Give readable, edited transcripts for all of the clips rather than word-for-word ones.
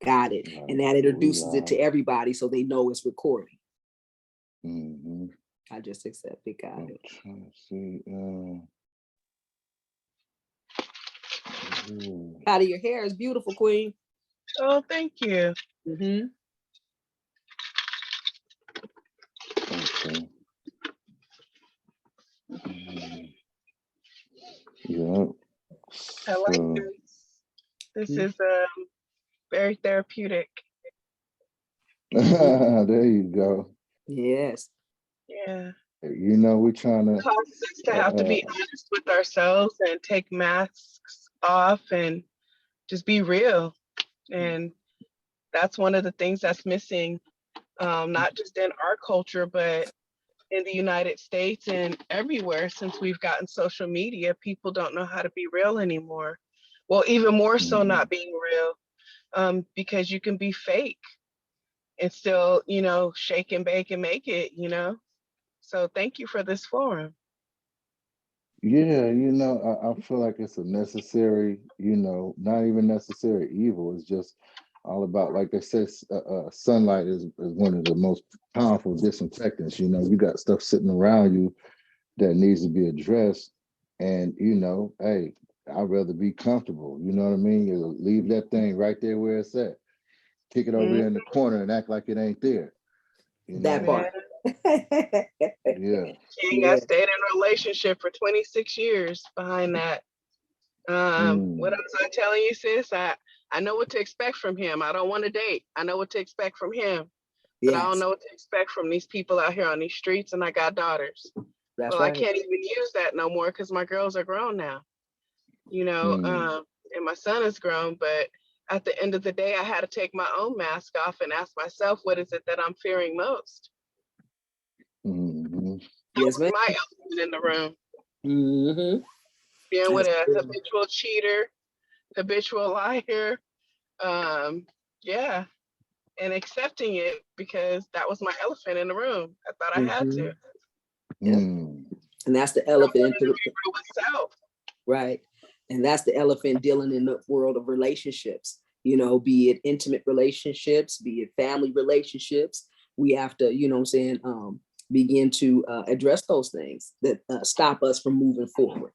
Got it. Right. And that We introduces it to live. everybody so they know it's recording. Mm-hmm. I just accept it. Got I'm it. trying to see. Out of your hair is beautiful, Queen. Oh, thank you. Mm-hmm. Okay. Mm, yeah. I like So this. This is very therapeutic. Mm-hmm. there you go. Yes. Yeah. You know, we're trying It to. causes us to have to be honest with ourselves and take masks off and just be real. And that's one of the things that's missing, not just in our culture, but in the United States and everywhere since we've gotten social media. People don't know how to be real anymore. Well, even more so, Mhm. not being real, because you can be fake and still, shake and bake and make it. So thank you for this forum. Yeah, I feel like it's a necessary, not even necessary evil. It's just all about, like they said, sunlight is one of the most powerful disinfectants. You got stuff sitting around you that needs to be addressed. And, hey, I'd rather be comfortable. You know what I mean? You leave that thing right there where it's at. Kick it over Mm, there in the corner and act like it ain't there. You That know? yeah. part. Yeah. King, I Yeah. stayed in a relationship for 26 years behind that. What Mm, else I telling you, sis? I know what to expect from him. I don't want to date. I know what to expect from him, but I don't Yes. know what to expect from these people out here on these streets, and I got daughters. That's Well, I right. can't even use that no more because my girls are grown now, mm. and my son is grown. But at the end of the day, I had to take my own mask off and ask myself, what is it that I'm fearing most? Hmm. That Yes, was ma'am. my elephant in the room. Mm-hmm. Being with That's a good. habitual cheater, habitual liar, yeah, and accepting it because that was my elephant in the room. I thought I had to. Mm-hmm. Yep. Mm. And that's the I elephant wanted to into be real with self. right. And that's the elephant dealing in the world of relationships, be it intimate relationships, be it family relationships. We have to, what I'm saying, begin to address those things that stop us from moving forward.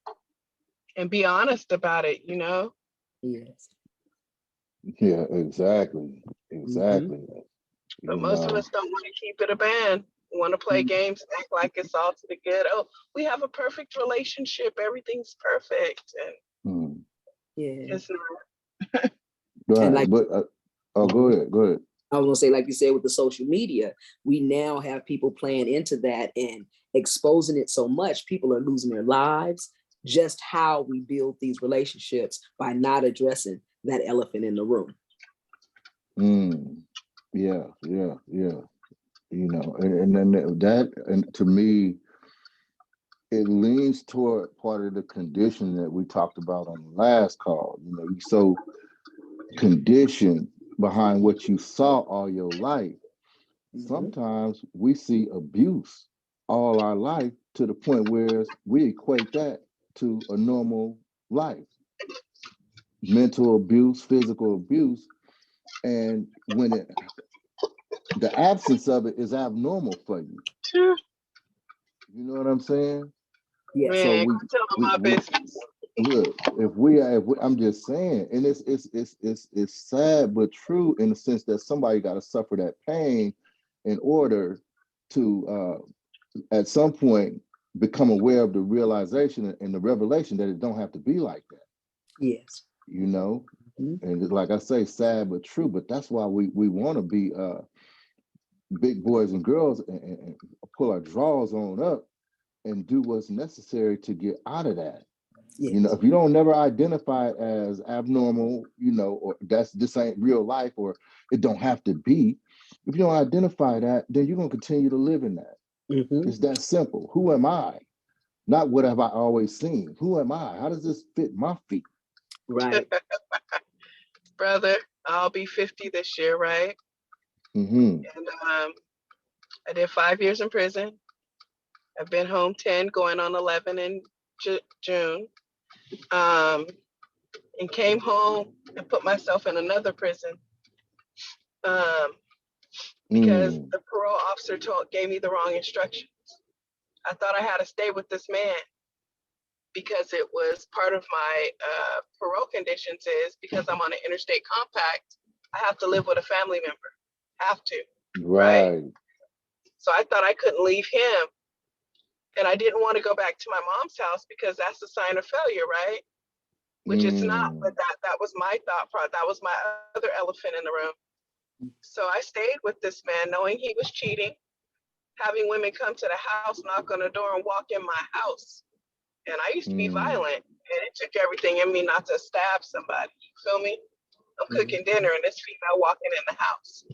And be honest about it. Yes. Yeah, exactly. Mm-hmm. Exactly. But You most of know. us don't want to keep it a band. We want to play games, act like it's all to the good. Oh, we have a perfect relationship. Everything's perfect. And Mm. Yeah. it's not. And Right. like But oh, go ahead. Go ahead. I was gonna say, like you said, with the social media, we now have people playing into that and exposing it so much, people are losing their lives. Just how we build these relationships by not addressing that elephant in the room. Mm. Yeah. Yeah. Yeah. And then that, and to me, it leans toward part of the condition that we talked about on the last call. You so conditioned behind what you saw all your life. Mm-hmm. Sometimes we see abuse all our life to the point where we equate that to a normal life. Mental abuse, physical abuse, and when the absence of it is abnormal for you. You know what I'm saying? Yes. So Man, we go tell them we my we business. look, if we I'm just saying, and it's sad but true in the sense that somebody got to suffer that pain in order to at some point become aware of the realization and the revelation that it don't have to be like that, Yes. you know. Mm-hmm. And it's like I say, sad but true. But that's why we want to be big boys and girls, and pull our drawers on up and do what's necessary to get out of that. Yes. If you don't never identify it as abnormal, or this ain't real life, or it don't have to be. If you don't identify that, then you're gonna continue to live in that. Mm-hmm. It's that simple. Who am I? Not what have I always seen. Who am I? How does this fit my feet? Right. Brother, I'll be 50 this year, right? Mm-hmm. And I did 5 years in prison. I've been home 10, going on 11 in June. Um, and came home and put myself in another prison um, because Mm. the parole officer gave me the wrong instructions. I thought I had to stay with this man because it was part of my parole conditions is because I'm on an interstate compact, I have to live with a family member. Have to, right? Right. So I thought I couldn't leave him. And I didn't want to go back to my mom's house because that's a sign of failure, right? Which it's not, but Mm. that was my thought process. That was my other elephant in the room. So I stayed with this man knowing he was cheating, having women come to the house, knock on the door, and walk in my house. And I used to be Mm. violent, and it took everything in me not to stab somebody. You feel me? I'm cooking Mhm. dinner, and this female walking in the house.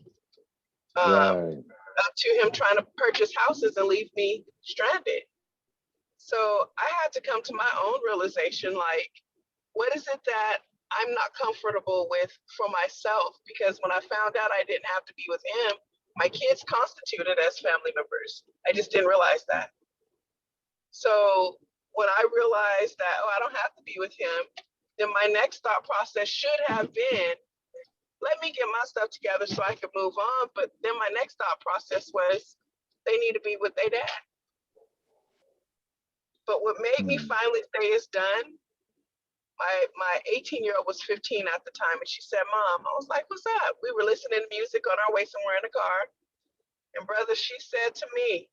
Right. Up to him trying to purchase houses and leave me stranded. So I had to come to my own realization, like, what is it that I'm not comfortable with for myself? Because when I found out I didn't have to be with him, my kids constituted as family members. I just didn't realize that. So when I realized that, oh, I don't have to be with him, then my next thought process should have been, let me get my stuff together so I could move on. But then my next thought process was, they need to be with their dad. But what made me Mm. finally say it's done, my 18-year-old was 15 at the time, and she said, Mom, I was like, what's up? We were listening to music on our way somewhere in the car. And brother, she said to me,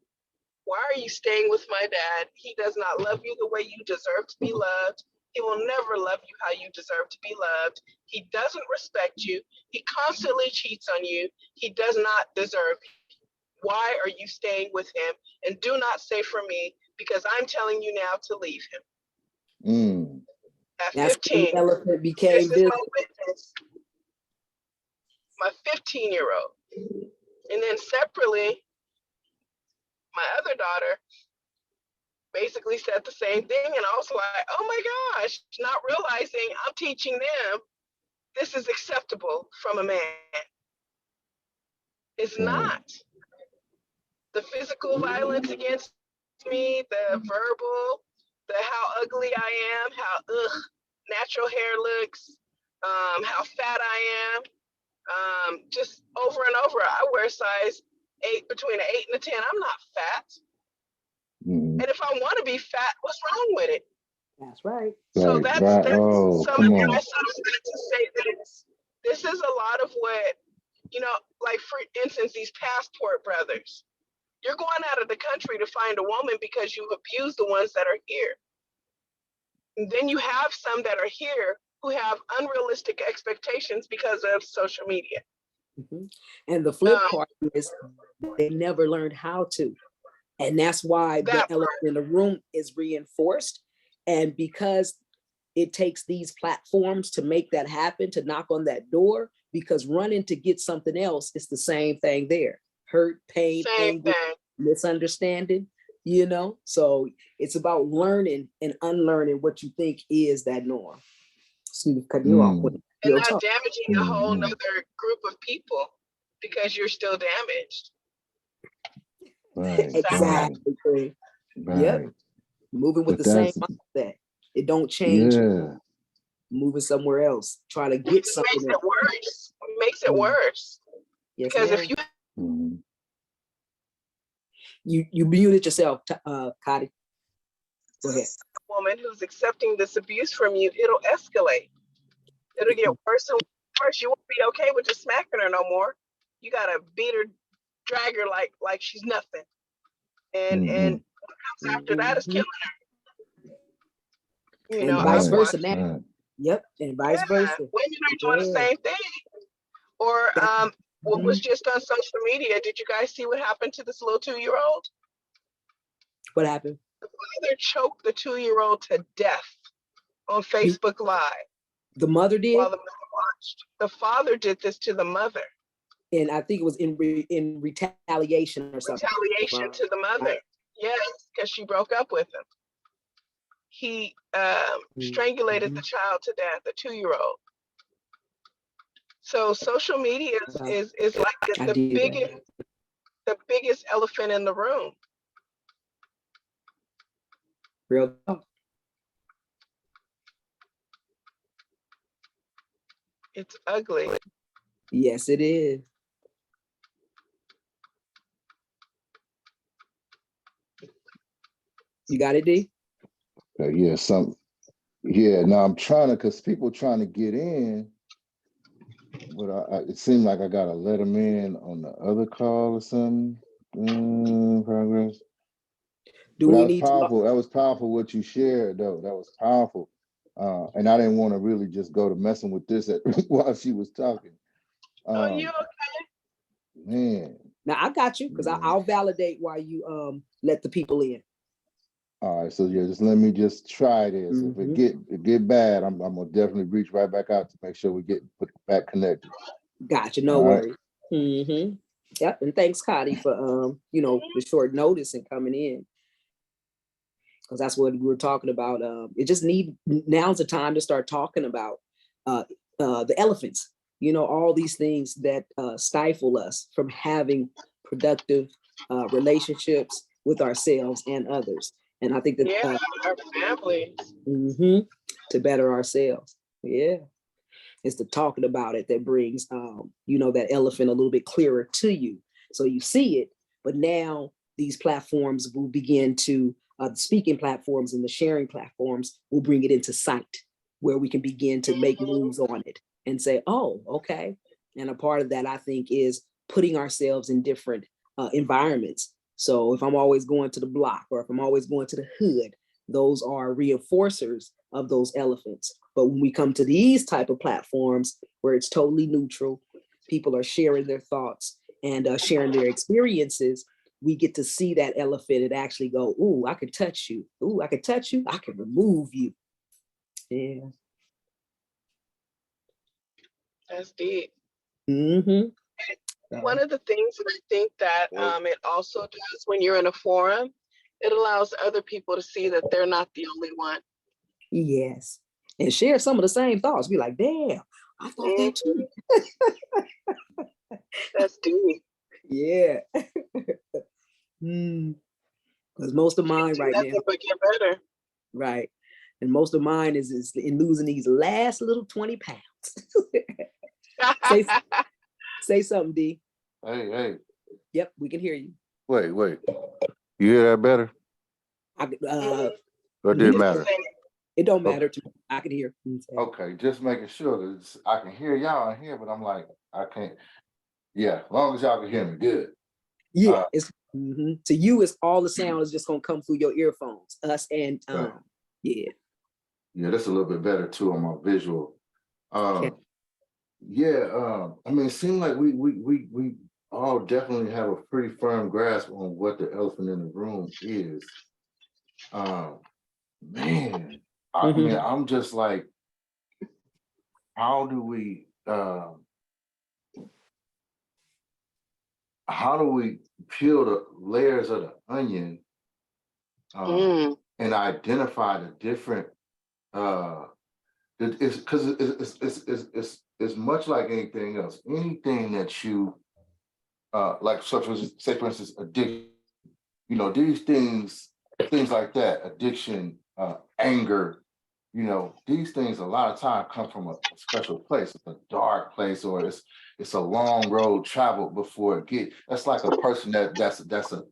why are you staying with my dad? He does not love you the way you deserve to be loved. He will never love you how you deserve to be loved. He doesn't respect you. He constantly cheats on you. He does not deserve you. Why are you staying with him? And do not say for me, because I'm telling you now to leave him. Mm. At That's when 15, the elephant this became is my visible. witness, my 15-year-old. And then separately, my other daughter basically said the same thing. And I was like, oh my gosh, not realizing I'm teaching them this is acceptable from a man. It's Right. not. The physical violence against me, the verbal, the how ugly I am, how natural hair looks, how fat I am, just over and over. I wear size 8, between an 8 and a 10. I'm not fat. Mm. And if I want to be fat, what's wrong with it? That's right. So Right. that's Right. Oh, some of come it. I on. sort of wanted to say that this is a lot of what, like for instance, these passport brothers. You're going out of the country to find a woman because you've abused the ones that are here. And then you have some that are here who have unrealistic expectations because of social media. Mhm. And the flip Um, part is they never learned how to. And that's why the that elephant in the room is reinforced. And because it takes these platforms to make that happen, to knock on that door, because running to get something else is the same thing there. Hurt, pain, same anger, thing. misunderstanding, So it's about learning and unlearning what you think is that norm. Excuse me, cut you off. Mm. And Real not talk. damaging a whole Mm. nother group of people because you're still damaged. Right. Sad. Right. Exactly. Yep. Right. Moving with But the same that's, mindset. It don't change. yeah. Moving somewhere else, trying to It get just makes something it else. worse. It makes it Mm. worse. Yes, Because if ma'am. you Mm. You muted yourself, Cotty. Go ahead. have a woman who's accepting this abuse from you, it'll escalate. It'll get worse and worse. You won't be okay with just smacking her no more. You gotta beat her, drag her like she's nothing. And Mm-hmm. what comes after that is Mhm. killing her. And vice I've Right. versa watched. now. Right. Yep. And vice Yeah, versa. women are doing the Yeah. same thing. Or That, what was mhm. just on social media? Did you guys see what happened to this little 2-year-old? What happened? The father choked the 2-year-old to death on Facebook Live The mother while did, the mother watched. The father did this to the mother. and I think it was in retaliation or something. Retaliation to the mother. Right. Yes, because she broke up with him. He strangulated the Mhm. child to death, the 2-year-old. So social media is like I the did that. biggest elephant in the room. Real talk. It's ugly. Yes, it is. You got it, D? Okay, yeah, now I'm trying to, because people trying to get in, but it seemed like I gotta let them in on the other call or something. Progress. Do But that we was need to? powerful. That was powerful what you shared, though. That was powerful. And I didn't want to really just go to messing with this while she was talking. Oh, you Man. Now I got you because Yeah. I'll validate why you let the people in. All right, so yeah, just let me just try this. If it get bad, I'm gonna definitely reach right back out to make sure we get put back connected. Gotcha, no All right. worries. Yep, and thanks, Cotty, for the short notice and coming in, because that's what we were talking about. It just now's the time to start talking about the elephants. All these things that stifle us from having productive relationships with ourselves and others. And I think that our families. To better ourselves. Yeah. It's the talking about it that brings that elephant a little bit clearer to you. So you see it, but now these platforms will begin to the speaking platforms and the sharing platforms will bring it into sight, where we can begin to make moves on it and say, oh, okay. And a part of that, I think, is putting ourselves in different environments. So if I'm always going to the block, or if I'm always going to the hood, those are reinforcers of those elephants. But when we come to these type of platforms where it's totally neutral, people are sharing their thoughts and sharing their experiences, we get to see that elephant and actually go, ooh, I can touch you. Ooh, I can touch you. I can remove you. Yeah. That's deep. Mm-hmm. One of the things that I think that it also does when you're in a forum, it allows other people to see that they're not the only one. Yes. And share some of the same thoughts. Be like, damn, I thought that too. That's deep. Yeah. Because most of mine right now. But get better. Right. And most of mine is in losing these last little 20 pounds. Say something, D. Hey. Yep, we can hear you. Wait. You hear that better? Or did it matter? It don't matter to me. I can hear. Okay, just making sure that I can hear y'all in here, but I'm like, I can't. Yeah, as long as y'all can hear me, good. Yeah, it's to you. It's all the sound is just gonna come through your earphones. Us and right. Yeah, that's a little bit better too on my visual. I mean, it seemed like we all definitely have a pretty firm grasp on what the elephant in the room is. Man, I mean, I'm just like, how do we peel the layers of the onion and identify the different it's because it's much like anything else. Anything that you like, such as, say for instance, addiction, these things like that, addiction, anger, these things a lot of time come from a special place. It's a dark place, or it's a long road traveled before that's like a person that's a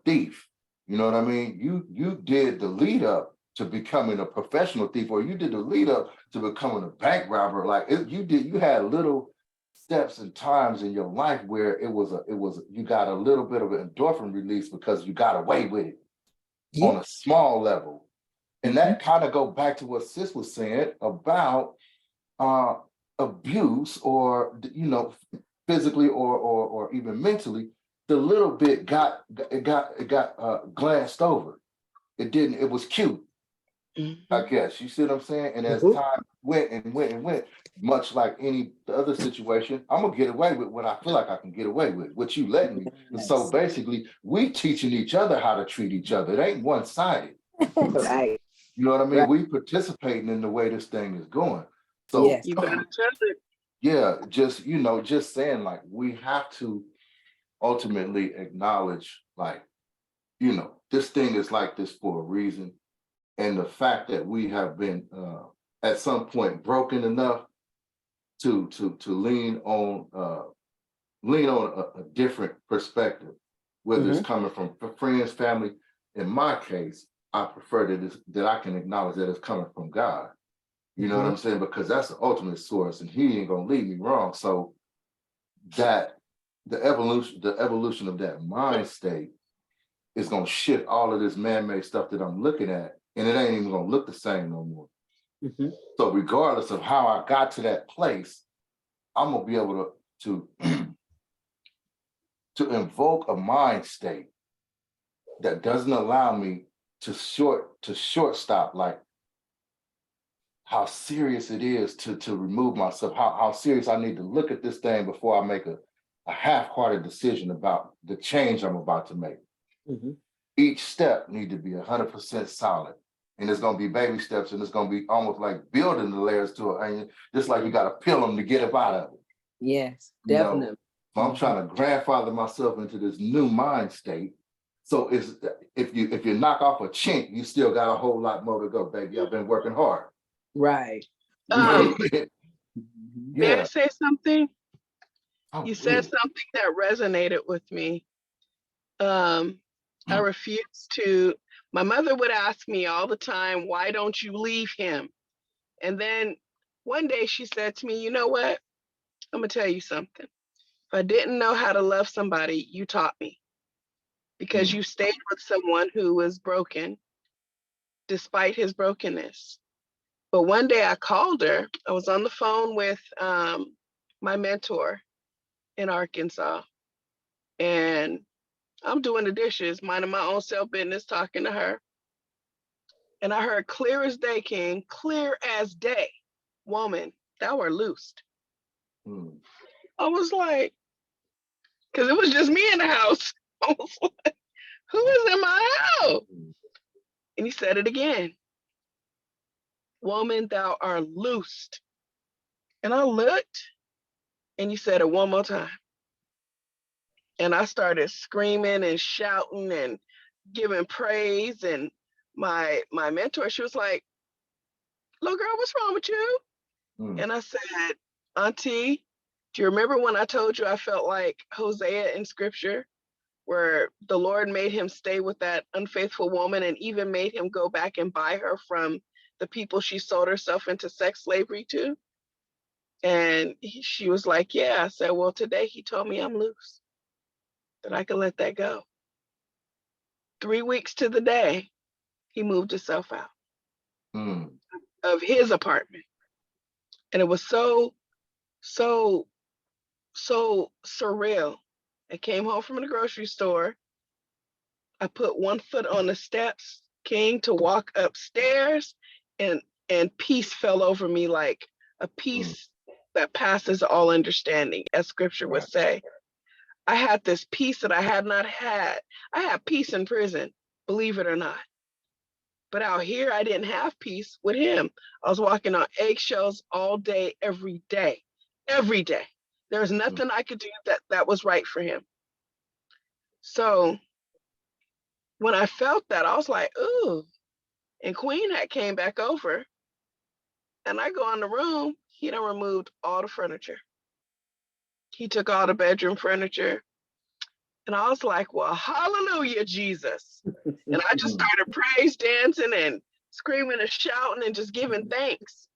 thief. You know what I mean? You did the lead up to becoming a professional thief, or you did the lead up to becoming a bank robber. Like you had little steps and times in your life where you got a little bit of an endorphin release because you got away with it on a small level. And that kind of go back to what Sis was saying about abuse, or physically or even mentally. The little bit got glanced over. It didn't. It was cute, I guess. You see what I'm saying? And as time went and went, much like any other situation, I'm gonna get away with what I feel like I can get away with, what you letting me. And so basically, we teaching each other how to treat each other. It ain't one-sided. Right. You know what I mean? We participating in the way this thing is going. So yes. You better tell it. Yeah, just saying, like, we have to ultimately acknowledge, like, this thing is like this for a reason. And the fact that we have been at some point broken enough to lean on a different perspective, whether it's coming from friends, family, in my case, I prefer that I can acknowledge that it's coming from God. You know what I'm saying? Because that's the ultimate source, and He ain't gonna lead me wrong. So that the evolution of that mind state is gonna shift all of this man-made stuff that I'm looking at, and it ain't even gonna look the same no more. So regardless of how I got to that place, I'm gonna be able to to invoke a mind state that doesn't allow me to shortstop, like how serious it is to remove myself, how serious I need to look at this thing before I make a half-hearted decision about the change I'm about to make. Each step need to be 100% solid. And it's gonna be baby steps, and it's gonna be almost like building the layers to it. And just like you gotta peel them to get up out of it. Yes, You definitely. know? So I'm trying to grandfather myself into this new mind state. So it's if you knock off a chink, you still got a whole lot more to go, baby. I've been working hard. Right. May I Yeah. say something? Oh, You said please. something that resonated with me. I refuse to. My mother would ask me all the time, why don't you leave him? And then one day she said to me, you know what? I'm going to tell you something. If I didn't know how to love somebody, you taught me, because you stayed with someone who was broken despite his brokenness. But one day I called her. I was on the phone with my mentor in Arkansas, and I'm doing the dishes, minding my own self business, talking to her. And I heard clear as day, King, clear as day, woman, thou art loosed. I was like, because it was just me in the house. I was like, who is in my house? And he said it again, woman, thou art loosed. And I looked, and he said it one more time. And I started screaming and shouting and giving praise. And my mentor, she was like, little girl, what's wrong with you? And I said, Auntie, do you remember when I told you I felt like Hosea in scripture, where the Lord made him stay with that unfaithful woman and even made him go back and buy her from the people she sold herself into sex slavery to? And she was like, yeah. I said, well, today he told me I'm loose, that I could let that go. 3 weeks to the day, he moved himself out of his apartment. And it was so surreal. I came home from the grocery store. I put one foot on the steps, King, to walk upstairs, and peace fell over me, like a peace that passes all understanding, as scripture would say. I had this peace that I had not had. I had peace in prison, believe it or not. But out here, I didn't have peace with him. I was walking on eggshells all day, every day, every day. There was nothing I could do that was right for him. So when I felt that, I was like, ooh. And Queen had came back over, and I go in the room. He done removed all the furniture. He took all the bedroom furniture. And I was like, well, hallelujah, Jesus. And I just started praise dancing and screaming and shouting and just giving thanks.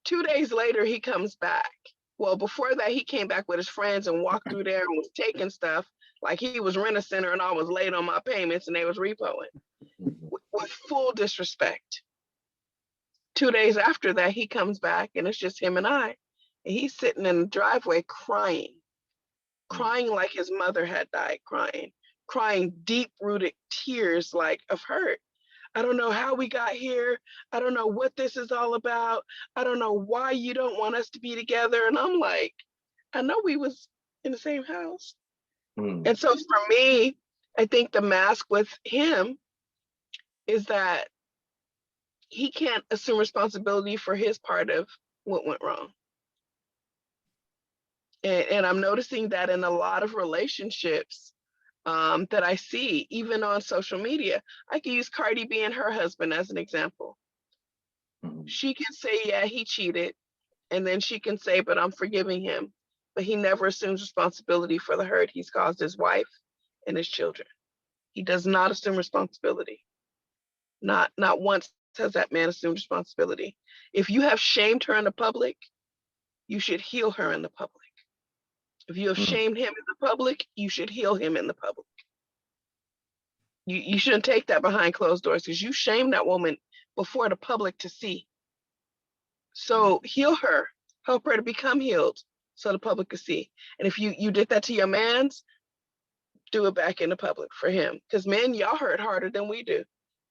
2 days later, he comes back. Well, before that, he came back with his friends and walked through there and was taking stuff like he was Rent-A-Center and I was late on my payments and they was repoing with full disrespect. 2 days after that, he comes back and it's just him and I. And he's sitting in the driveway crying like his mother had died, crying deep-rooted tears like of hurt. I don't know how we got here. I don't know what this is all about. I don't know why you don't want us to be together. And I'm like, I know we was in the same house. And so for me, I think the mask with him is that he can't assume responsibility for his part of what went wrong. And I'm noticing that in a lot of relationships that I see, even on social media. I can use Cardi B and her husband as an example. She can say, yeah, he cheated. And then she can say, but I'm forgiving him. But he never assumes responsibility for the hurt he's caused his wife and his children. He does not assume responsibility. Not once has that man assumed responsibility. If you have shamed her in the public, you should heal her in the public. If you have Mm, shamed him in the public, you should heal him in the public. You shouldn't take that behind closed doors, because you shamed that woman before the public to see. So heal her, help her to become healed so the public can see. And if you did that to your man's, do it back in the public for him. Because men, y'all hurt harder than we do.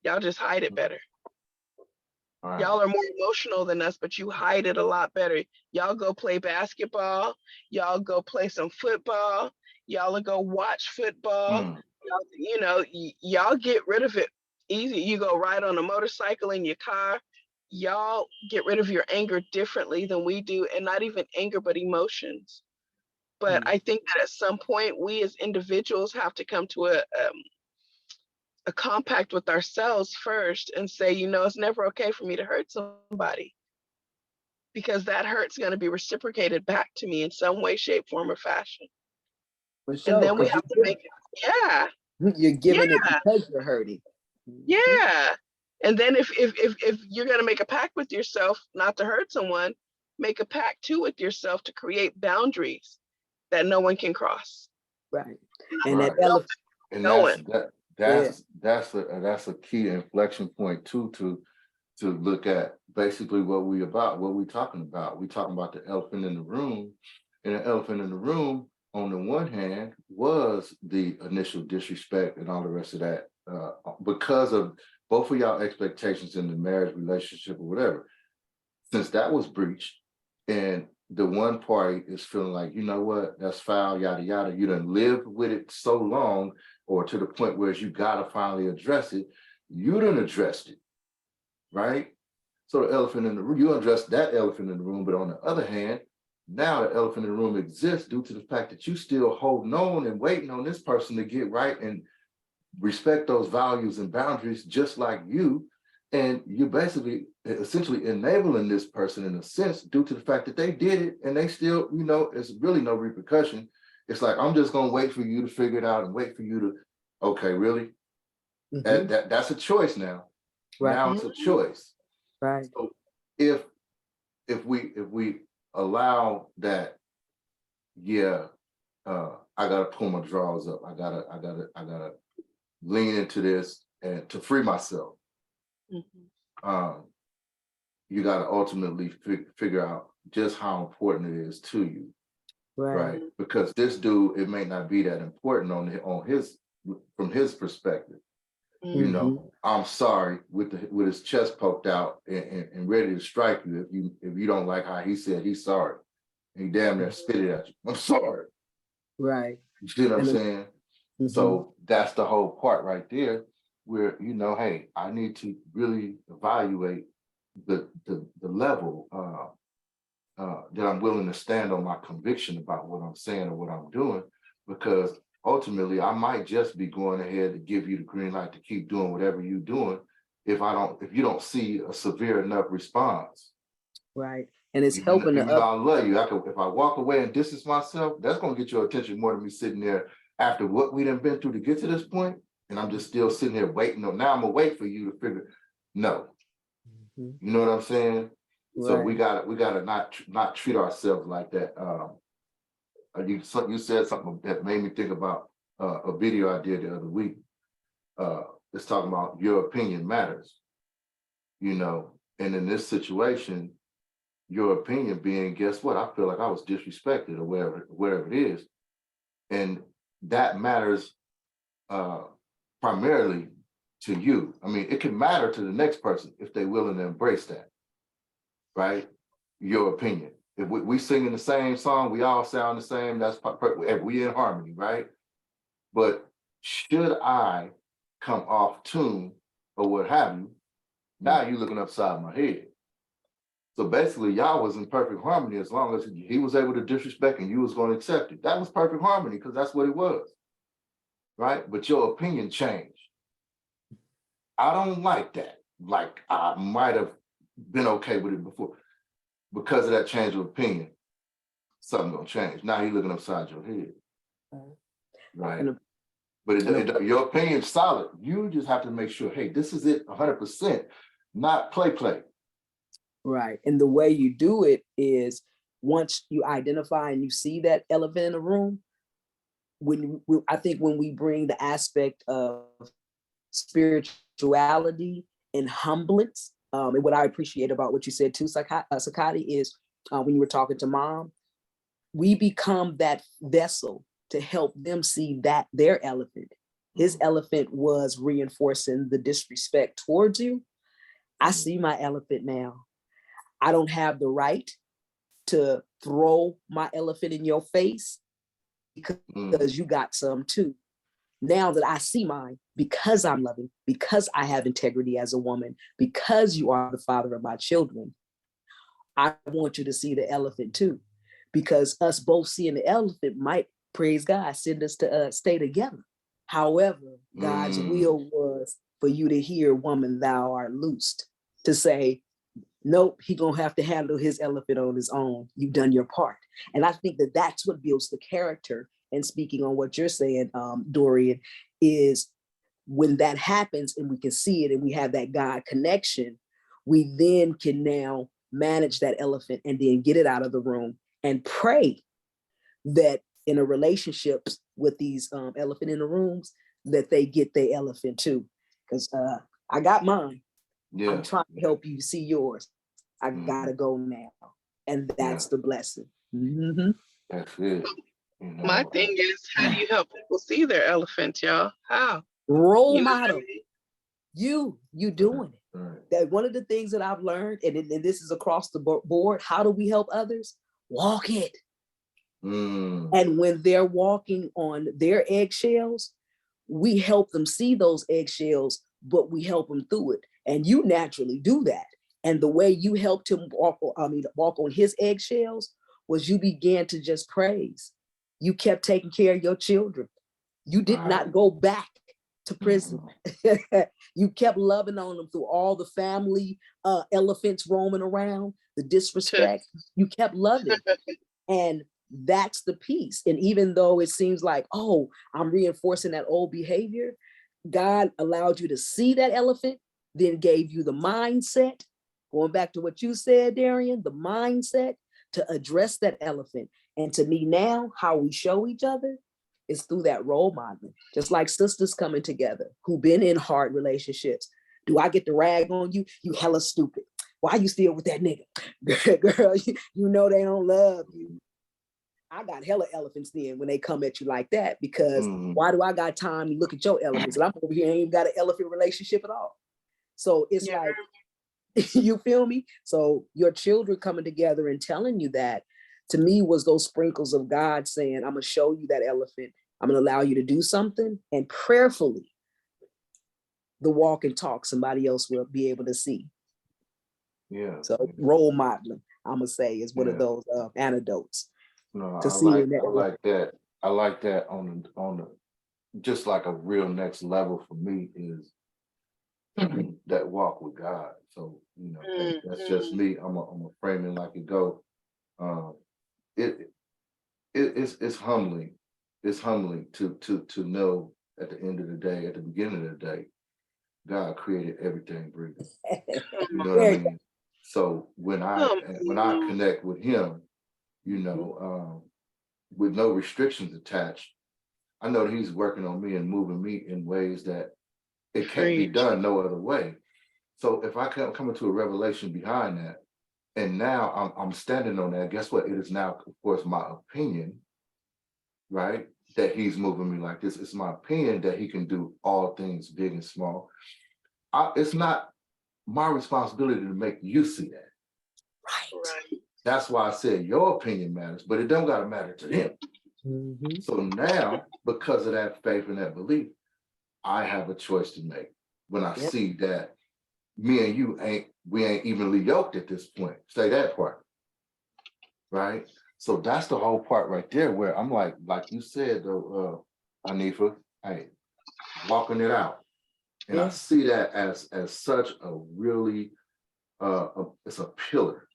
Y'all just hide it better. all right. Y'all are more emotional than us, but you hide it a lot better. Y'all go play basketball. Y'all go play some football. Y'all will go watch football. Mm, Y'all get rid of it easy. You go ride on a motorcycle in your car. Y'all get rid of your anger differently than we do, and not even anger, but emotions. But I think that at some point, we as individuals have to come to a compact with ourselves first and say, it's never okay for me to hurt somebody, because that hurt's going to be reciprocated back to me in some way, shape, form, or fashion. For And sure, then we because have to make it, yeah, you're yeah, giving it because you're hurting. Mhm. yeah. And then if you're going to make a pact with yourself not to hurt someone, make a pact too with yourself to create boundaries that no one can cross. Right. And that right. elephant And Going. yeah. that's a key inflection point too, to look at basically what we talking about. We talking about the elephant in the room. And the elephant in the room, on the one hand, was the initial disrespect and all the rest of that, because of both of y'all expectations in the marriage relationship or whatever. Since that was breached, and the one party is feeling like, you know what, that's foul, yada yada. You done lived with it so long, or to the point where you gotta finally address it. You done addressed it, right? So the elephant in the room, you address that elephant in the room, but on the other hand, now the elephant in the room exists due to the fact that you still holding on and waiting on this person to get right and respect those values and boundaries just like you. And you're basically essentially enabling this person in a sense due to the fact that they did it and they still, it's really no repercussion. It's like, I'm just gonna wait for you to figure it out and wait for you to, okay, really? Mhm. That's a choice now. Right. Now it's a choice. Right. So if we allow that, yeah, I gotta pull my drawers up. I gotta lean into this and to free myself. Mhm. Um, you gotta ultimately figure out just how important it is to you, Right. right? Because this dude, it may not be that important on his from his perspective. Mhm. I'm sorry, with his chest poked out and ready to strike you if you don't like how he said he's sorry. And he damn near spit it at you. I'm sorry. Right. You see what I'm And saying? mhm. So that's the whole part right there, where hey, I need to really evaluate the level that I'm willing to stand on my conviction about what I'm saying or what I'm doing, because ultimately I might just be going ahead to give you the green light to keep doing whatever you're doing if you don't see a severe enough response. Right. And it's helping the Even though I love you, if I walk away and distance myself, that's gonna get your attention more than me sitting there after what we done been through to get to this point, and I'm just still sitting there waiting. No, now I'm gonna wait for you to figure. No, Mhm. you know what I'm saying? So we Right. gotta not treat ourselves like that. You said something that made me think about a video I did the other week. It's talking about your opinion matters, and in this situation, your opinion being, guess what? I feel like I was disrespected or whatever it is. And that matters primarily to you. I mean, it can matter to the next person if they're willing to embrace that, right? Your opinion. If we singing the same song, we all sound the same, that's if we in harmony, right? But should I come off tune or what have you, now you looking upside my head. So basically, y'all was in perfect harmony as long as he was able to disrespect and you was going to accept it. That was perfect harmony because that's what it was, right? But your opinion changed. I don't like that. Like I might have been okay with it before. Because of that change of opinion, something gonna change. Now you're looking upside your head, right? And But your opinion's solid. You just have to make sure, hey, this is it 100%, not play. Right. And the way you do it is once you identify and you see that elephant in the room, I think when we bring the aspect of spirituality and humblance, and what I appreciate about what you said too, Sakati, is when you were talking to mom, we become that vessel to help them see that their elephant. His elephant was reinforcing the disrespect towards you. I see my elephant now. I don't have the right to throw my elephant in your face because you got some too. Now that I see mine, because I'm loving, because I have integrity as a woman, because you are the father of my children, I want you to see the elephant too. Because us both seeing the elephant might, praise God, send us to stay together. However, God's will was for you to hear, woman, thou art loosed, to say, nope, he gonna have to handle his elephant on his own. You've done your part. And I think that that's what builds the character. And speaking on what you're saying, Dorian, is when that happens and we can see it and we have that God connection, we then can now manage that elephant and then get it out of the room and pray that in a relationship with these elephant in the rooms, that they get their elephant too. Because I got mine. Yeah. I'm trying to help you see yours. I gotta go now. And that's the blessing. That's it. My thing is, how do you help people see their elephant, y'all? How? Role model. You doing it. Right. That one of the things that I've learned, and this is across the board, how do we help others? Walk it. And when they're walking on their eggshells, we help them see those eggshells, but we help them through it. And you naturally do that. And the way you helped him walk on his eggshells was you began to just praise. You kept taking care of your children. You did not go back to prison. You kept loving on them through all the family elephants roaming around, the disrespect. You kept loving. And that's the piece. And even though it seems like, oh, I'm reinforcing that old behavior, God allowed you to see that elephant, then gave you the mindset, going back to what you said, Darian, the mindset to address that elephant. And to me now, how we show each other is through that role modeling, just like sisters coming together who've been in hard relationships. Do I get the rag on you? You hella stupid. Why you still with that nigga? Girl, you know they don't love you. I got hella elephants then when they come at you like that, because why do I got time to look at your elephants? And I'm over here ain't even got an elephant relationship at all. So it's like, you feel me? So your children coming together and telling you that, to me, was those sprinkles of God saying, I'm gonna show you that elephant. I'm gonna allow you to do something, and prayerfully, the walk and talk somebody else will be able to see. Yeah. So role modeling, I'm gonna say, is one of those antidotes. No, I like that. I like that on the just like a real next level for me is that walk with God. So that's just me. I'm a framing like it go. It's humbling. It's humbling to know at the end of the day, at the beginning of the day, God created everything breathing. You know what I mean? So when I connect with Him, with no restrictions attached, I know that He's working on me and moving me in ways that it can't be done no other way. So if I come into a revelation behind that, and now I'm standing on that, guess what? It is now, of course, my opinion, right? That He's moving me like this. It's my opinion that He can do all things big and small. It's not my responsibility to make you see that. Right. That's why I said your opinion matters, but it don't gotta matter to them. So now, because of that faith and that belief, I have a choice to make when I see that me and you ain't evenly yoked at this point. Say that part, right? So that's the whole part right there where I'm like you said though, Anifa, hey, walking it out. And I see that as such a really it's a pillar,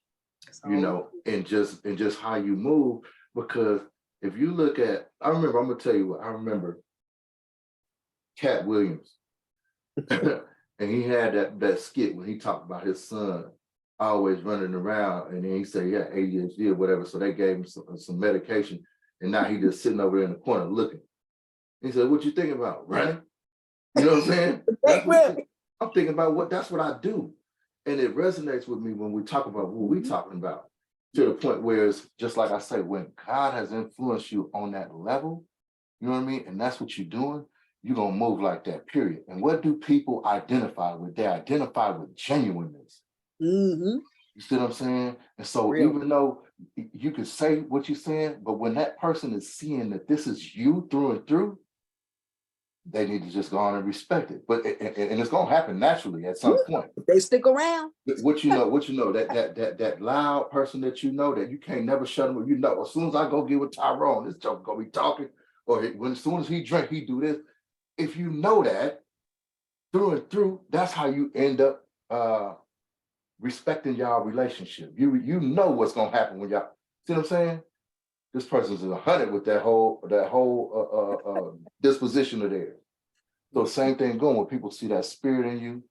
and just how you move. Because if you look at, I'm gonna tell you what I remember Cat Williams. And he had that skit when he talked about his son always running around, and then he said, yeah, ADHD or whatever. So they gave him some medication, and now he just sitting over there in the corner looking. He said, what you thinking about? Running? You know what I'm saying? I'm thinking about that's what I do. And it resonates with me when we talk about what we're talking about, to the point where it's just like I say, when God has influenced you on that level, you know what I mean? And that's what you're doing, you're going to move like that, period. And what do people identify with? They identify with genuineness. Mm-hmm. You see what I'm saying? And so even though you can say what you're saying, but when that person is seeing that this is you through and through, they need to just go on and respect it. But and it's going to happen naturally at some point. They stick around. What you know, that loud person that you know that you can't never shut them. You know, as soon as I go get with Tyrone, this joke gonna be talking, or as soon as he drink, he do this. If you know that through and through, that's how you end up respecting y'all relationship. You know what's gonna happen when y'all, see what I'm saying? This person's 100 with that whole disposition of theirs. So same thing going when people see that spirit in you,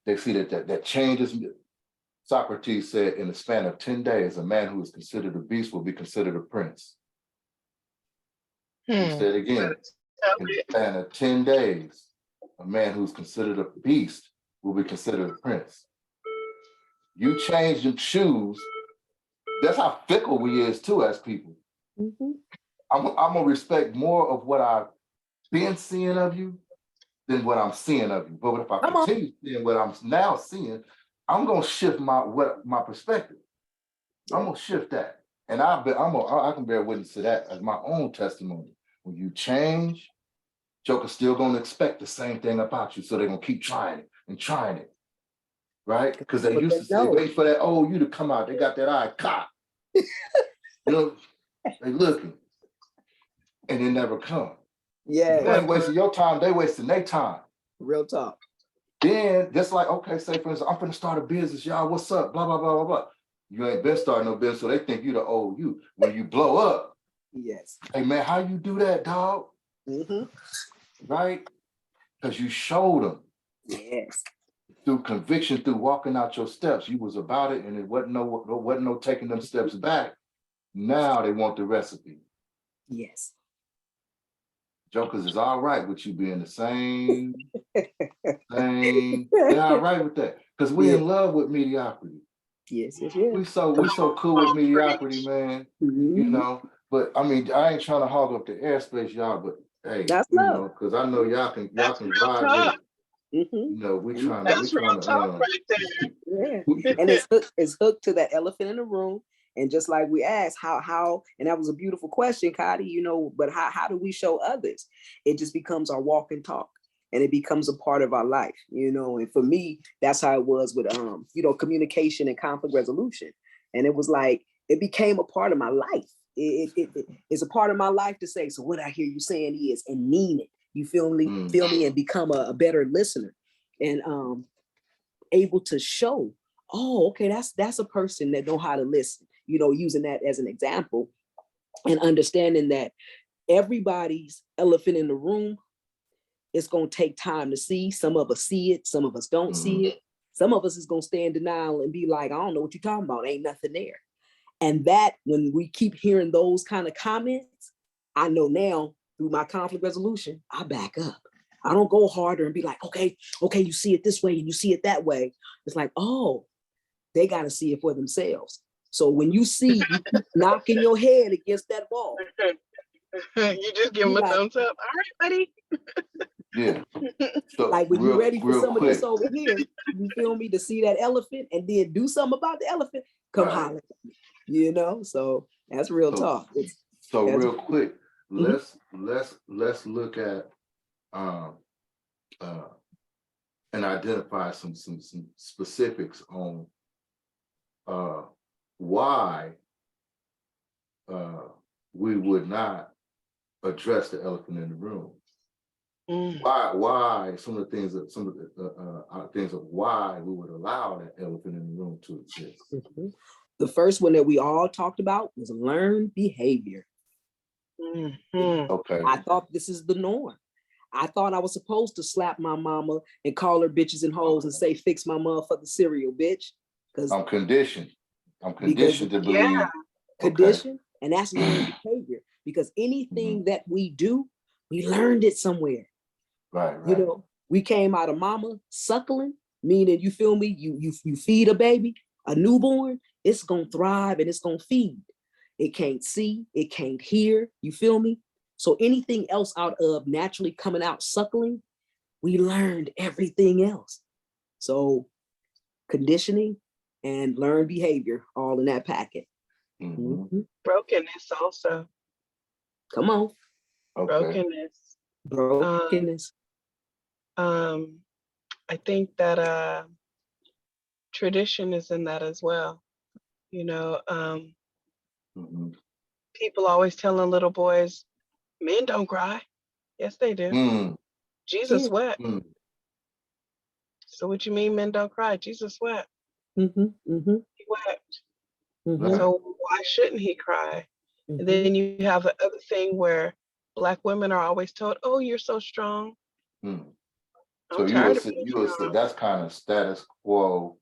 they see that changes. Socrates said, in the span of 10 days, a man who is considered a beast will be considered a prince. He said again, in the span of 10 days, a man who's considered a beast will be considered a prince. You change your shoes. That's how fickle we is too as people. Mm-hmm. I'm gonna respect more of what I've been seeing of you than what I'm seeing of you. But if I continue seeing what I'm now seeing, I'm gonna shift my perspective. I'm gonna shift that, and I can bear witness to that as my own testimony. When you change, Joker's still gonna expect the same thing about you, so they're gonna keep trying it, right? Because they used to say, wait for that old you to come out. They got that eye cocked. You know, they looking, and it never come. Yeah, you ain't wasting your time. They wasting their time. Real talk. Then just like, okay, say for instance, I'm gonna start a business, y'all. What's up? Blah blah blah blah blah. You ain't been starting no business, so they think you the old you. When you blow up, yes. Hey man, how you do that, dog? Mm-hmm. Right? Because you showed them. Yes. Through conviction, through walking out your steps, you was about it, and it wasn't no taking them steps back. Now they want the recipe. Yes. Jokers is all right with you being the same. They're all right with that because we in love with mediocrity. Yes. We so cool with mediocrity, man. Mm-hmm. You know, but I mean, I ain't trying to hog up the airspace, y'all. But hey, that's you love. know, because I know y'all can vibe with it. Mm-hmm. You know, we trying to. Right there. Yeah, and it's hooked to that elephant in the room. And just like we asked, how, and that was a beautiful question, Cotty, you know, but how do we show others? It just becomes our walk and talk, and it becomes a part of our life, you know. And for me, that's how it was with, you know, communication and conflict resolution. And it was like, it became a part of my life. It's a part of my life to say, so what I hear you saying is, and mean it. You feel me, and become a better listener, and able to show, oh, okay, that's a person that know how to listen, you know, using that as an example, and understanding that everybody's elephant in the room, it's going to take time to see. Some of us see it, some of us don't see it. Some of us is going to stay in denial and be like, I don't know what you're talking about, ain't nothing there. And that, when we keep hearing those kind of comments, I know now through my conflict resolution, I back up. I don't go harder and be like, okay, you see it this way and you see it that way. It's like, oh, they got to see it for themselves. So when you see you keep knocking your head against that wall, you just give them a thumbs up. All right, buddy. Yeah. So like when you're ready for some of this over here, you feel me, to see that elephant and then do something about the elephant, come holler, you know. So that's real talk. Real quick, let's look at and identify some specifics on why we would not address the elephant in the room. Why some of the things of why we would allow that elephant in the room to exist. The first one that we all talked about was learned behavior. Okay. I thought this is the norm. I thought I was supposed to slap my mama and call her bitches and hoes and say, fix my motherfucking cereal, bitch. I'm conditioned. I'm Because conditioned to Yeah. believe. condition, and that's learned behavior. Because anything that we do, we learned it somewhere. Right, You right. know, we came out of mama suckling, meaning, you feel me? You feed a baby, a newborn, it's gonna thrive and it's gonna feed. It can't see, it can't hear, you feel me? So anything else out of naturally coming out suckling, we learned everything else. So conditioning and learned behavior, all in that packet. Mhm. Mhm. Brokenness also. Come on, Okay. Brokenness. brokenness. I think that tradition is in that as well. You know, Mhm. people always telling little boys, men don't cry. Yes, they do. Mm, Jesus wept. mm. So what you mean men don't cry? Jesus wept. Mm-hmm, mm-hmm, He wept. mm-hmm, Right. So why shouldn't he cry? And mm-hmm. then you have the other thing where Black women are always told, "Oh, you're so strong." Mm. I'm So tired of being you would say strong. that's kind of status quo,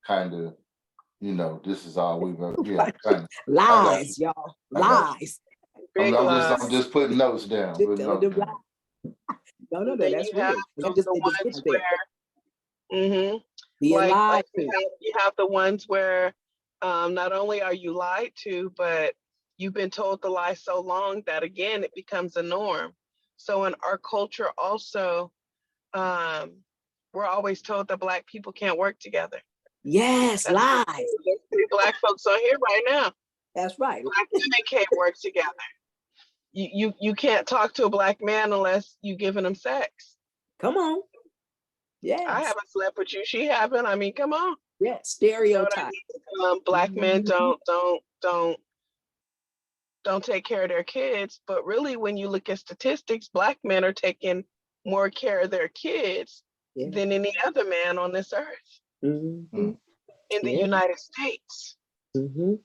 kind of, this is all we've ever, yeah, kind of. I got you. Lies, y'all. I got you. Lies. Big I'm lies. just putting notes down. Just Putting telling notes them down. lies. No, And then that's you have real. It just the gets ones there. where, Being lied like to. you have the ones where not only are you lied to, but you've been told the lie so long that again it becomes a norm. So in our culture also, um, we're always told that Black people can't work together. Yes, That's lies. Black folks on here right now. That's right. Black women can't work together. You can't talk to a Black man unless you giving him sex. Come on. I Yes. haven't slept with you. She haven't. I mean, come on. Yes. You know what I Stereotype. mean? Black men Mhm. don't take care of their kids. But really, when you look at statistics, Black men are taking more care of their kids Yeah. than any other man on this earth Mm-hmm. in the Yeah. United States. Mm-hmm.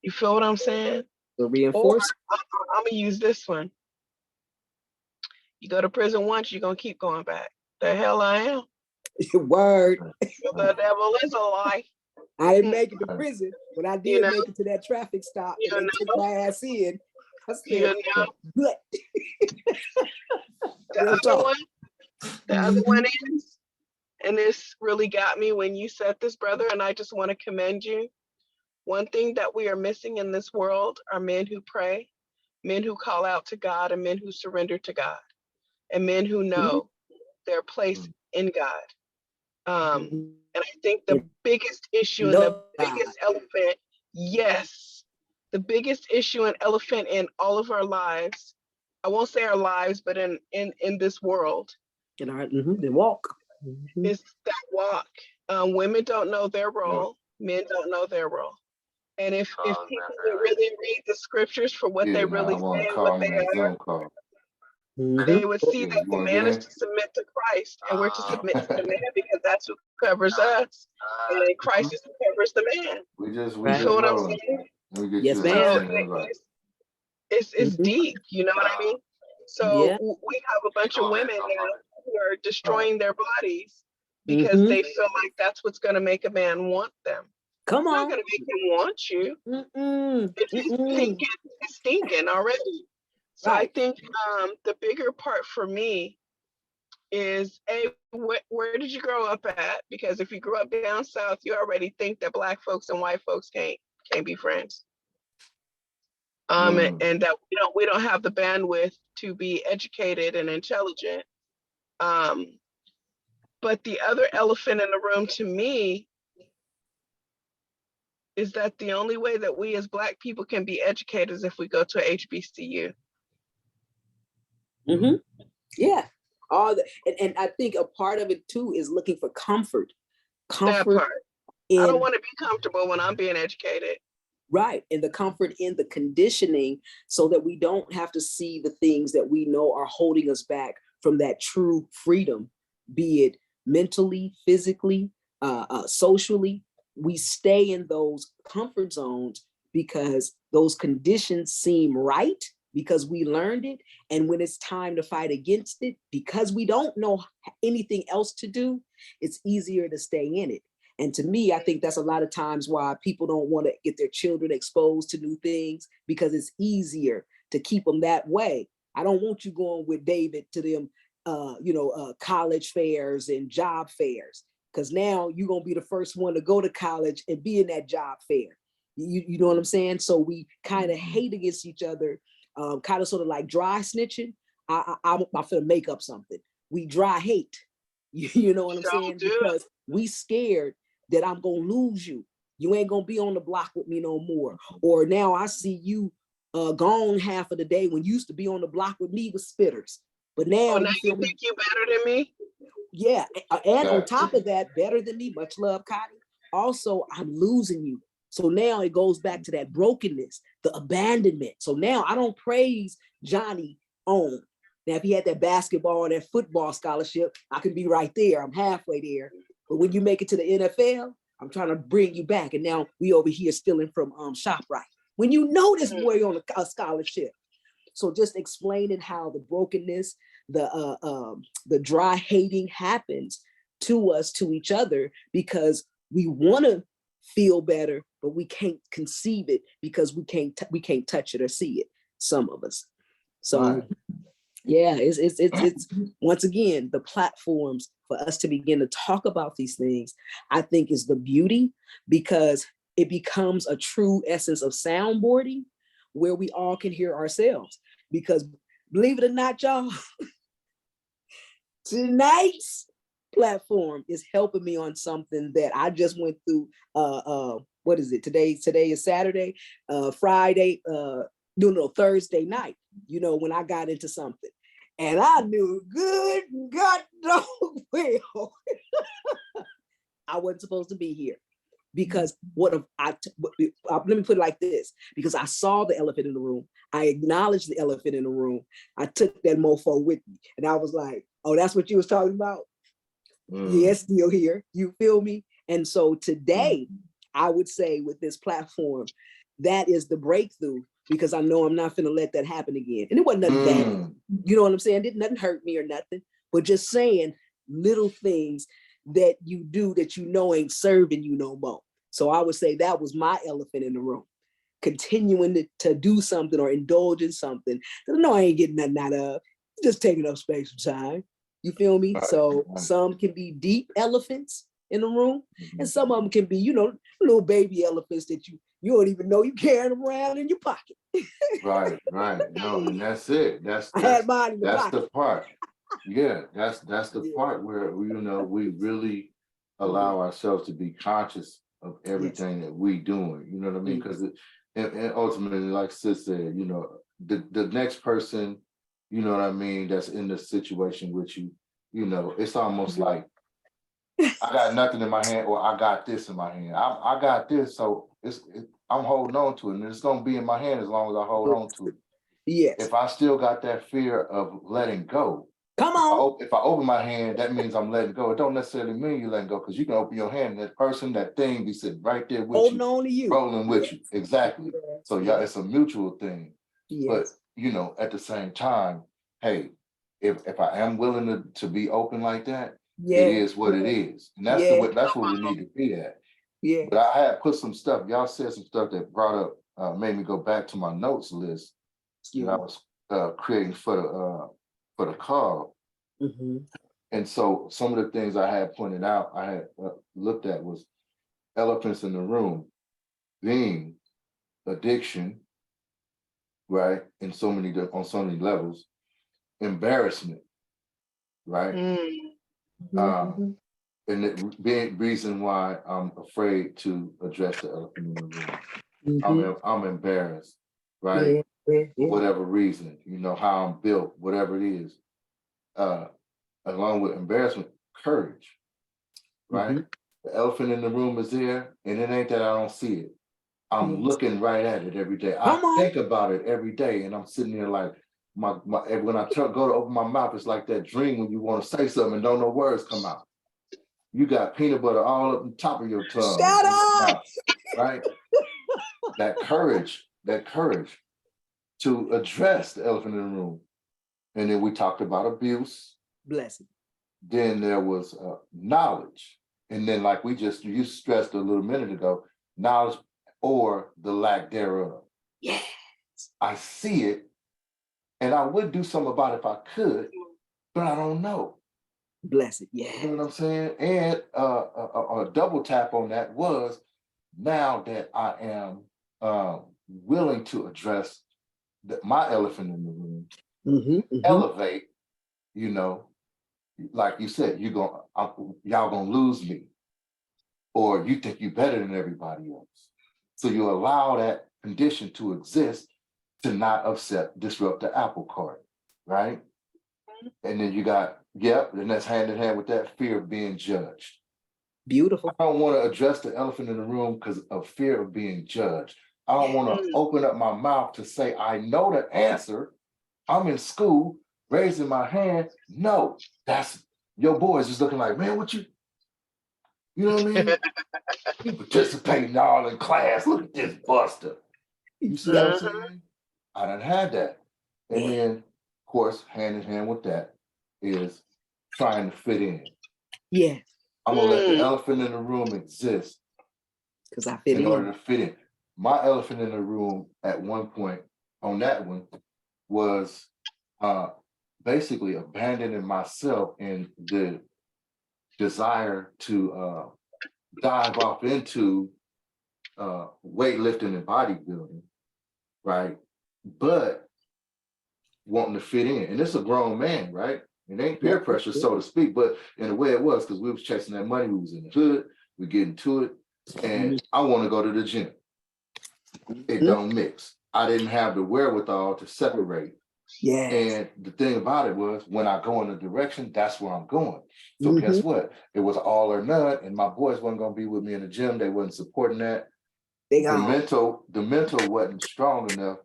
You feel what I'm saying? So Or reinforce. I'm gonna use this one. You go to prison once, you're gonna keep going back. The hell I am. Word. The devil is a lie. I didn't make it to prison, but I You did know, make it to that traffic stop you and they took know, my ass in. I you said, know. good. The Real other talk. one, the other one is, and this really got me when you said this, brother, and I just want to commend you. One thing that we are missing in this world are men who pray, men who call out to God, and men who surrender to God, and men who know their place in God. And I think the biggest issue and the No, biggest elephant, yes, the biggest issue and elephant in all of our lives, I won't say our lives, but in this world, in our the walk. Mhm. is that walk. Women don't know their Yeah. role, men don't know their role. And if Oh, people man. would really read the scriptures for what they Yeah, really I want say to and what call me they on are, Zoom call. they would see Yeah, that you the want to man get is in? to submit to Christ, and we're to submit to the man because that's who covers us, and Christ is who covers the man. We just You Right. feel what I'm rolling. saying? Let me get Yes, you a ma'am. So LinkedIn invite. it's Mhm. deep. You know what I mean? So Yeah. we have a bunch of women now who are destroying their bodies because Mm-hmm. they feel like that's what's going to make a man want them. Come It's not on. going to make him want you. Mm-mm. It's Mm-mm. stinking. It's stinking already. So I Right. think the bigger part for me is where did you grow up at? Because if you grew up down south, you already think that Black folks and white folks can't be friends. And that we don't have the bandwidth to be educated and intelligent. Um, but the other elephant in the room to me is that the only way that we as Black people can be educated is if we go to a HBCU. Mm-hmm. Yeah. All the and I think a part of it too is looking for comfort. That Comfort part. I don't in want to be comfortable when I'm being educated. right, and the comfort in the conditioning so that we don't have to see the things that we know are holding us back from that true freedom, be it mentally, physically, socially. We stay in those comfort zones because those conditions seem right, because we learned it. And when it's time to fight against it, because we don't know anything else to do, it's easier to stay in it. And to me, I think that's a lot of times why people don't want to get their children exposed to new things, because it's easier to keep them that way. I don't want you going with David to them, college fairs and job fairs, because now you're going to be the first one to go to college and be in that job fair. You know what I'm saying? So we kind of hate against each other, kind of sort of like dry snitching. I'm finna make up something. We dry hate. You know what I'm saying? Because we scared that I'm gonna lose you. You ain't gonna be on the block with me no more. Or now I see you gone half of the day when you used to be on the block with me with spitters. But now, now you feel you me? think you better than me? Yeah, and on top of that, better than me, much love, Cotty. Also, I'm losing you. So now it goes back to that brokenness, the abandonment. So now I don't praise Johnny on. Now, if he had that basketball or that football scholarship, I could be right there. I'm halfway there. But when you make it to the NFL, I'm trying to bring you back. And now we over here stealing from ShopRite. When you know this boy on a scholarship. So just explaining how the brokenness, the dry hating happens to us, to each other, because we want to feel better, but we can't conceive it because we can't touch it or see it. Some of us. So Right. yeah, it's once again the platforms for us to begin to talk about these things, I think, is the beauty, because it becomes a true essence of soundboarding where we all can hear ourselves. Because believe it or not, y'all, tonight's platform is helping me on something that I just went through. What is it? Today is Saturday, Friday, Thursday night, when I got into something. And I knew good God dog well I wasn't supposed to be here. Because let me put it like this, because I saw the elephant in the room. I acknowledged the elephant in the room. I took that mofo with me. And I was like, oh, that's what you was talking about? Yes, still here. You feel me? And so today, I would say with this platform, that is the breakthrough, because I know I'm not going to let that happen again. And it wasn't nothing bad. You know what I'm saying? It didn't nothing hurt me or nothing, but just saying little things that you do that ain't serving you no more. So I would say that was my elephant in the room, continuing to do something or indulge in something that I know I ain't getting nothing out of, just taking up space and time. You feel me? Right. So some can be deep elephants in the room, and some of them can be, little baby elephants that you don't even know you carrying them around in your pocket. Right. No, and that's it. That's the part. Yeah, that's the part where we really allow ourselves to be conscious of everything that we doing. You know what I mean? Because and ultimately, like Sis said, the next person, you know what I mean, that's in the situation with you, it's almost like I got nothing in my hand, or I got this in my hand. I got this, so I'm holding on to it, and it's gonna be in my hand as long as I hold on to it. Yes. If I still got that fear of letting go, come on. If I open my hand, that means I'm letting go. It don't necessarily mean you letting go, because you can open your hand and that person, that thing be sitting right there with holding on to you, rolling with you. Exactly. So yeah, it's a mutual thing. But at the same time, hey, if I am willing to be open like that, it is what it is. And that's that's where we need to be at. Yeah. But I had put some stuff, y'all said some stuff that brought up, made me go back to my notes list that I was creating for the call. And so some of the things I had pointed out, I had looked at, was elephants in the room being addiction, right? On so many levels, embarrassment, right? And the being reason why I'm afraid to address the elephant in the room. I'm embarrassed, right? For whatever reason, how I'm built, whatever it is. Along with embarrassment, courage, right? The elephant in the room is there, and it ain't that I don't see it. I'm looking right at it every day. I think about it every day, and I'm sitting there like, when I go to open my mouth, it's like that dream when you want to say something and don't know words come out. You got peanut butter all up the top of your tongue. Shut up! Right? That courage. to address the elephant in the room. And then we talked about abuse. Blessing. Then there was knowledge. And then like you stressed a little minute ago, knowledge or the lack thereof. Yes. I see it and I would do something about it if I could, but I don't know. Blessed. You Yeah. know what I'm saying? And a double tap on that was now that I am willing to address my elephant in the room, elevate, you know, like you said, y'all gonna lose me, or you think you're better than everybody else. So you allow that condition to exist to not disrupt the apple cart, right? And then you got, and that's hand in hand with that fear of being judged. Beautiful. I don't want to address the elephant in the room because of fear of being judged. I don't want to open up my mouth to say, I know the answer. I'm in school, raising my hand. No, that's your boys just looking like, man, what you know what I mean? You participating all in class. Look at this buster. You see what I'm saying? I done had that. And then, of course, hand in hand with that is trying to fit in. Yeah. I'm gonna let the elephant in the room exist because I fit in order to fit in. My elephant in the room at one point on that one was basically abandoning myself in the desire to dive off into weightlifting and bodybuilding, right? But wanting to fit in. And it's a grown man, right? It ain't peer pressure, so to speak, but in a way it was, because we was chasing that money, we was in the hood, we getting to it, and I want to go to the gym. It don't mix. I didn't have the wherewithal to separate. Yeah. And the thing about it was, when I go in a direction, that's where I'm going. So guess what? It was all or none, and my boys wasn't gonna be with me in the gym. They wasn't supporting that. The mental wasn't strong enough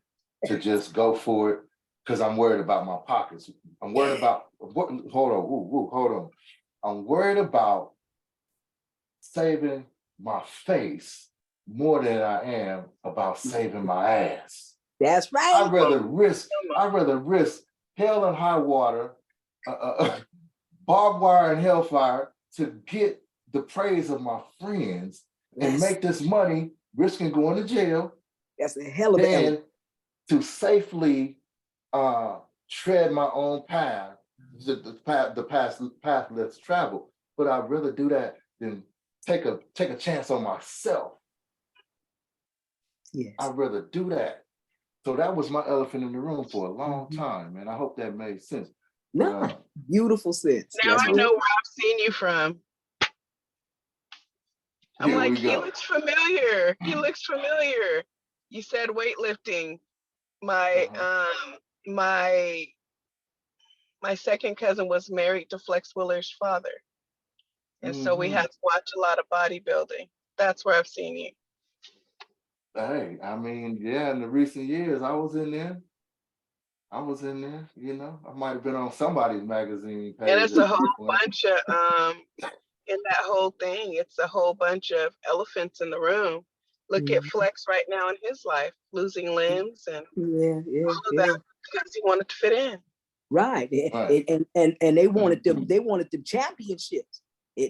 to just go for it, because I'm worried about my pockets. I'm worried about hold on. I'm worried about saving my face more than I am about saving my ass. That's right. I'd rather risk hell and high water, barbed wire and hellfire to get the praise of my friends and make this money, risking going to jail. That's a hell of an to safely tread my own path, the path less traveled. But I'd rather do that than take a chance on myself. Yes. I'd rather do that. So that was my elephant in the room for a long time, and I hope that made sense. No, beautiful sense. Now I know where I've seen you from. I'm like, he looks familiar. He looks familiar. You said weightlifting. My my second cousin was married to Flex Willer's father. And so we had to watch a lot of bodybuilding. That's where I've seen you. Hey, I mean, yeah, in the recent years, I was in there, you know. I might have been on somebody's magazine page. And it's a whole bunch of, in that whole thing, it's a whole bunch of elephants in the room. Look at Flex right now in his life, losing limbs and all of that because he wanted to fit in. Right. And they wanted them championships.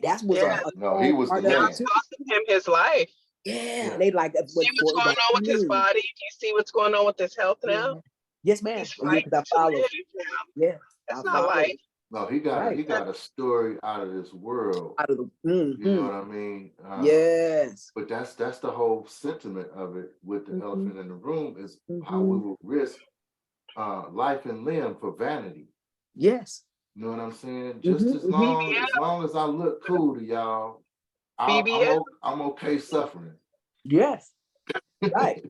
That's was no, he was the man. It's costing him his life. Yeah, they like that. See what's going on with his body? Do you see what's going on with his health now? Yes, ma'am. He's fighting to live now. Yeah, that's not life. No, he got a story out of this world. You know what I mean? Yes. But that's the whole sentiment of it with the elephant in the room is how we will risk life and limb for vanity. Yes. You know what I'm saying? Just as long as I look cool to y'all, I'm okay suffering. Yes. Right.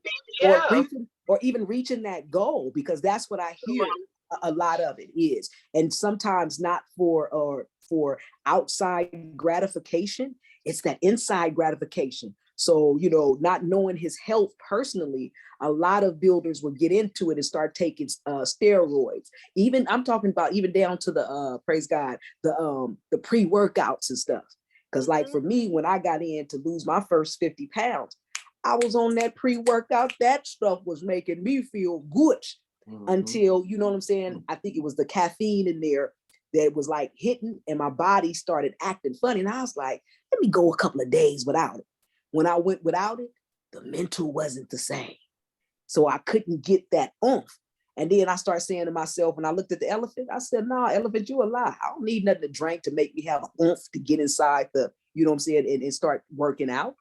Or even reaching that goal, because that's what I hear a lot of it is. And sometimes not for outside gratification, it's that inside gratification. So, you know, not knowing his health personally, a lot of builders will get into it and start taking steroids. Even I'm talking about even down to the praise God, the pre-workouts and stuff. Because like for me, when I got in to lose my first 50 pounds, I was on that pre-workout. That stuff was making me feel good. until, you know what I'm saying? I think it was the caffeine in there that was like hitting, and my body started acting funny. And I was like, let me go a couple of days without it. When I went without it, the mental wasn't the same. So I couldn't get that oomph. And then I started saying to myself, when I looked at the elephant, I said, nah, elephant, you a lie. I don't need nothing to drink to make me have an oomph to get inside the, you know what I'm saying, and start working out.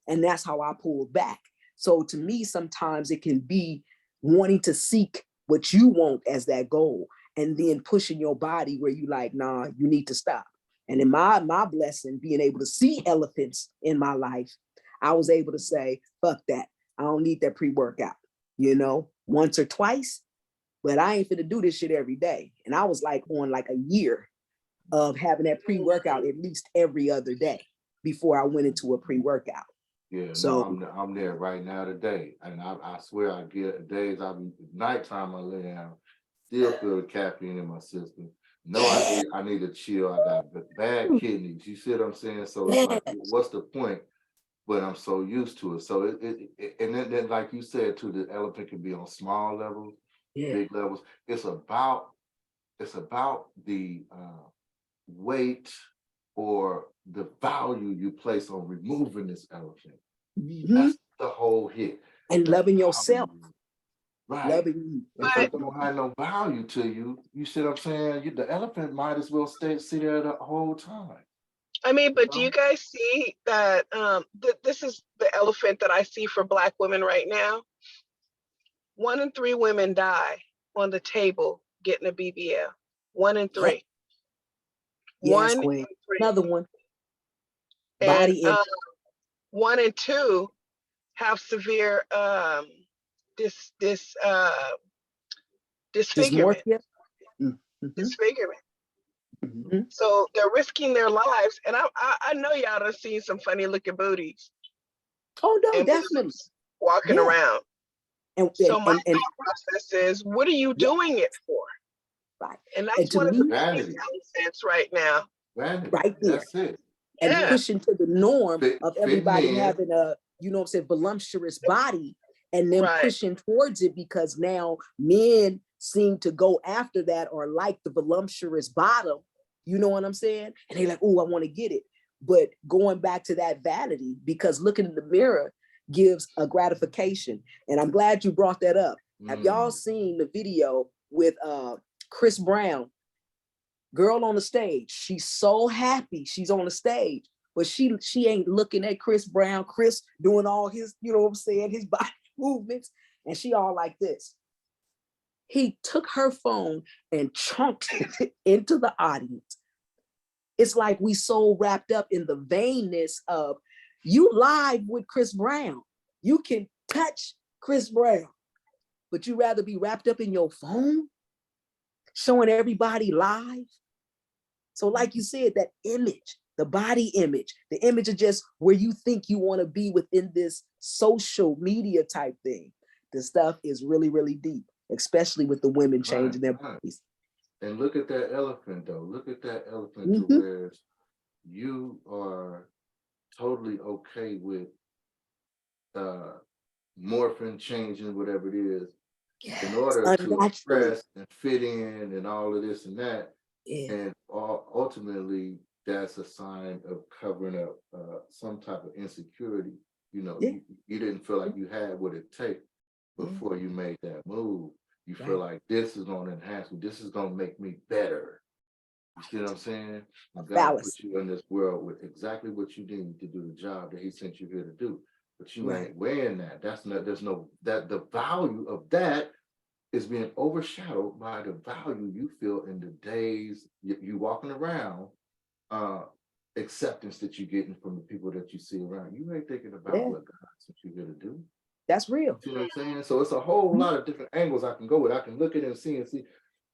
And that's how I pulled back. So to me, sometimes it can be wanting to seek what you want as that goal, and then pushing your body where you like, nah, you need to stop. And in my blessing, being able to see elephants in my life, I was able to say, fuck that. I don't need that pre-workout, you know, once or twice, but I ain't finna do this shit every day. And I was like on like a year of having that pre-workout at least every other day before I went into a pre-workout. Yeah, So no, I'm there right now today. And I swear I get days, nighttime I lay down, still feel the caffeine in my system. No, I need to chill. I got bad kidneys. You see what I'm saying? So it's like, what's the point? But I'm so used to it. So and then like you said too, the elephant can be on small levels, big levels. It's about the weight or the value you place on removing this elephant. That's the whole hit. And The loving yourself. value. Right. Loving you. If it don't have no value to you, you see what I'm saying? The elephant might as well sit there the whole time. I mean, but do you guys see that this is the elephant that I see for Black women right now? 1 in 3 women die on the table getting a BBL. 1 in 3. Yes, 1 Queen. in 3. Another one. And Body image. 1 in 2 have severe disfigurement. Dysmorphia. Disfigurement. Mm-hmm. So they're risking their lives. And I know y'all done seen some funny looking booties. Oh no, and definitely. walking around. So my and process is, what are you doing it for? Right. And that's one of the biggest elephants right now. Vanity. Right there. That's it. And pushing to the norm of everybody men. having a, you know what I'm saying, voluptuous body, and then pushing towards it because now men seem to go after that or like the voluptuous bottom, you know what I'm saying? And they're like, oh, I want to get it. But going back to that vanity, because looking in the mirror gives a gratification. And I'm glad you brought that up. Have y'all seen the video with Chris Brown? Girl on the stage. She's so happy she's on the stage, but she ain't looking at Chris Brown. Chris doing all his, you know what I'm saying, his body movements, and she all like this. He took her phone and chunked it into the audience. It's like we so wrapped up in the vainness of you live with Chris Brown. You can touch Chris Brown, but you rather be wrapped up in your phone, showing everybody live. So like you said, that image, the body image, the image of just where you think you want to be within this social media type thing, the stuff is really, really deep, especially with the women changing their bodies. And look at that elephant though. Look at that elephant to where you are totally okay with morphing, changing, whatever it is, in order to express and fit in and all of this and that. And ultimately, that's a sign of covering up some type of insecurity. You know, you didn't feel like you had what it takes before you made that move. You feel like this is going to enhance me. This is going to make me better. You see what I'm saying? God put you in this world with exactly what you need to do the job that He sent you here to do. But you ain't weighing that. That's not. There's no that. The value of that is being overshadowed by the value you feel in the days you walking around, acceptance that you're getting from the people that you see around. You ain't thinking about what God sent you here to do. That's real. You know what I'm saying? So it's a whole lot of different angles I can go with. I can look at it and see,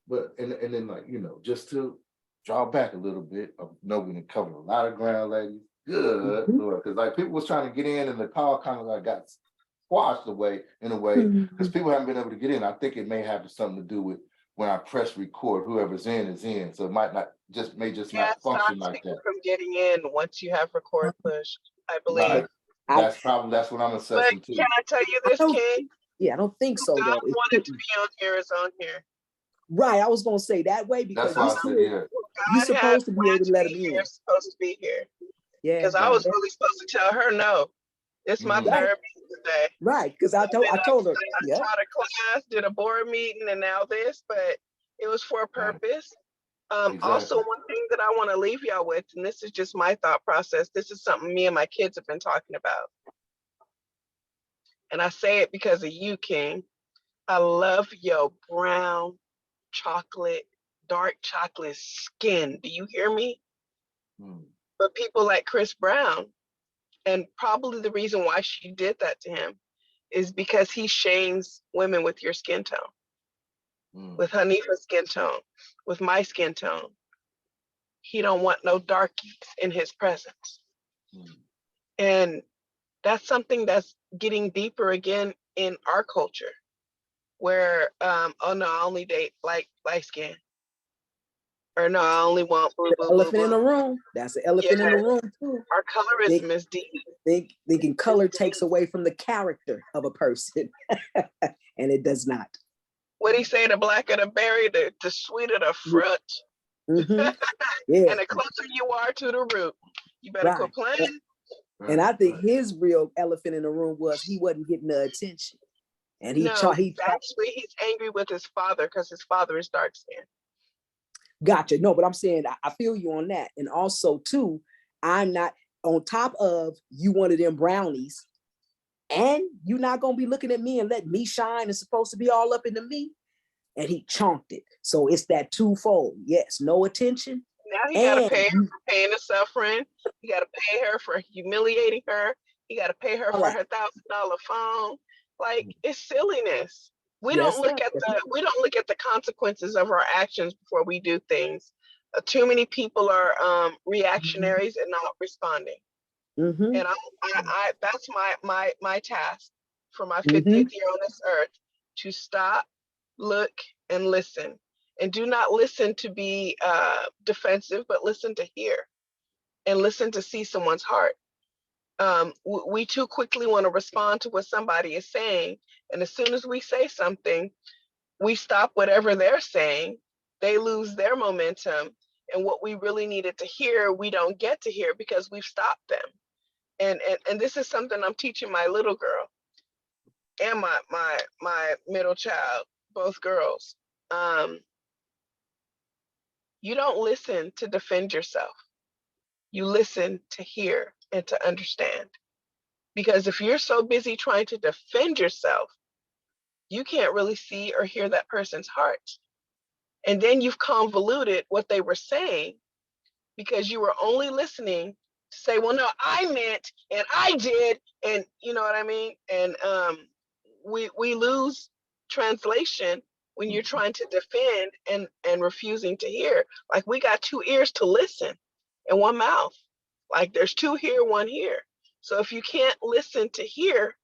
but and then like, you know, just to draw back a little bit. I know we done covered a lot of ground, ladies. Good Lord, because like people was trying to get in and the call kind of like got squashed away in a way because people haven't been able to get in. I think it may have something to do with when I press record, whoever's in is in. So it might not may not function like that. From getting in once you have record push, I believe. Right. That's what I'm assessing too. Can I tell you this, King? Yeah, I don't think so God though. It wanted to couldn't. be on here is on here. Right. I was gonna say that way That's because why I said, yeah. you God had supposed to be able planned to to let be him here, in. is supposed to be here. Yeah. Because I Right. was really supposed to tell her no. It's my Mhm. Right. therapy today. Right. Because I've been I up, told her, I yeah. taught a class, did a board meeting, and now this, but it was for a Right. purpose. Also, Exactly. one thing that I want to leave y'all with, and this is just my thought process, this is something me and my kids have been talking about. And I say it because of you, King. I love your brown chocolate, dark chocolate skin. Do you hear me? Mm. But people like Chris Brown, and probably the reason why she did that to him is because he shames women with your skin tone, Mm. with Hanifa's skin tone, with my skin tone. He don't want no darkies in his presence. Mm. And that's something that's getting deeper again in our culture, where oh no, I only date light skin, or no, I only want boo The boo boo elephant in boo. the room. That's the Yeah, elephant in the room too. our Think, colorism is deep. thinking color takes away from the character of a person, and it does not. What he say? The blacker the berry, the sweeter the fruit, Mm-hmm. Yeah. and the closer you are to the root. You better Right. quit playing. And Right. I think Right. his real elephant in the room was he wasn't getting the attention, and he No, he actually, he's angry with his father because his father is dark skinned. gotcha. No, but I'm saying I feel you on that, and also too, I'm not on top of you one of them brownies, and you're not gonna be looking at me and let me shine. It's supposed to be all up into me, and he chonked it. So it's that twofold. Yes, no attention, Now he got to and pay her for pain and suffering. He got to pay her for humiliating her. He got to pay her all for that. her $1,000 phone. Like, it's silliness. Yes, sir. We don't look at the consequences of our actions before we do things. Too many people are reactionaries and not responding. Mm-hmm. And that's my task for my Mm-hmm. 50th year on this earth, to stop, look, and listen. And do not listen to be defensive, but listen to hear and listen to see someone's heart. We too quickly want to respond to what somebody is saying. And as soon as we say something, we stop whatever they're saying. They lose their momentum. And what we really needed to hear, we don't get to hear because we've stopped them. And this is something I'm teaching my little girl and my middle child, both girls. Um, you don't listen to defend yourself. You listen to hear and to understand. Because if you're so busy trying to defend yourself, you can't really see or hear that person's heart. And then you've convoluted what they were saying because you were only listening to say, well, no, I meant and I did, and you know what I mean? And we lose translation when you're trying to defend and refusing to hear. Like, we got two ears to listen and one mouth. Like, there's two here, one here. So if you can't listen to hear,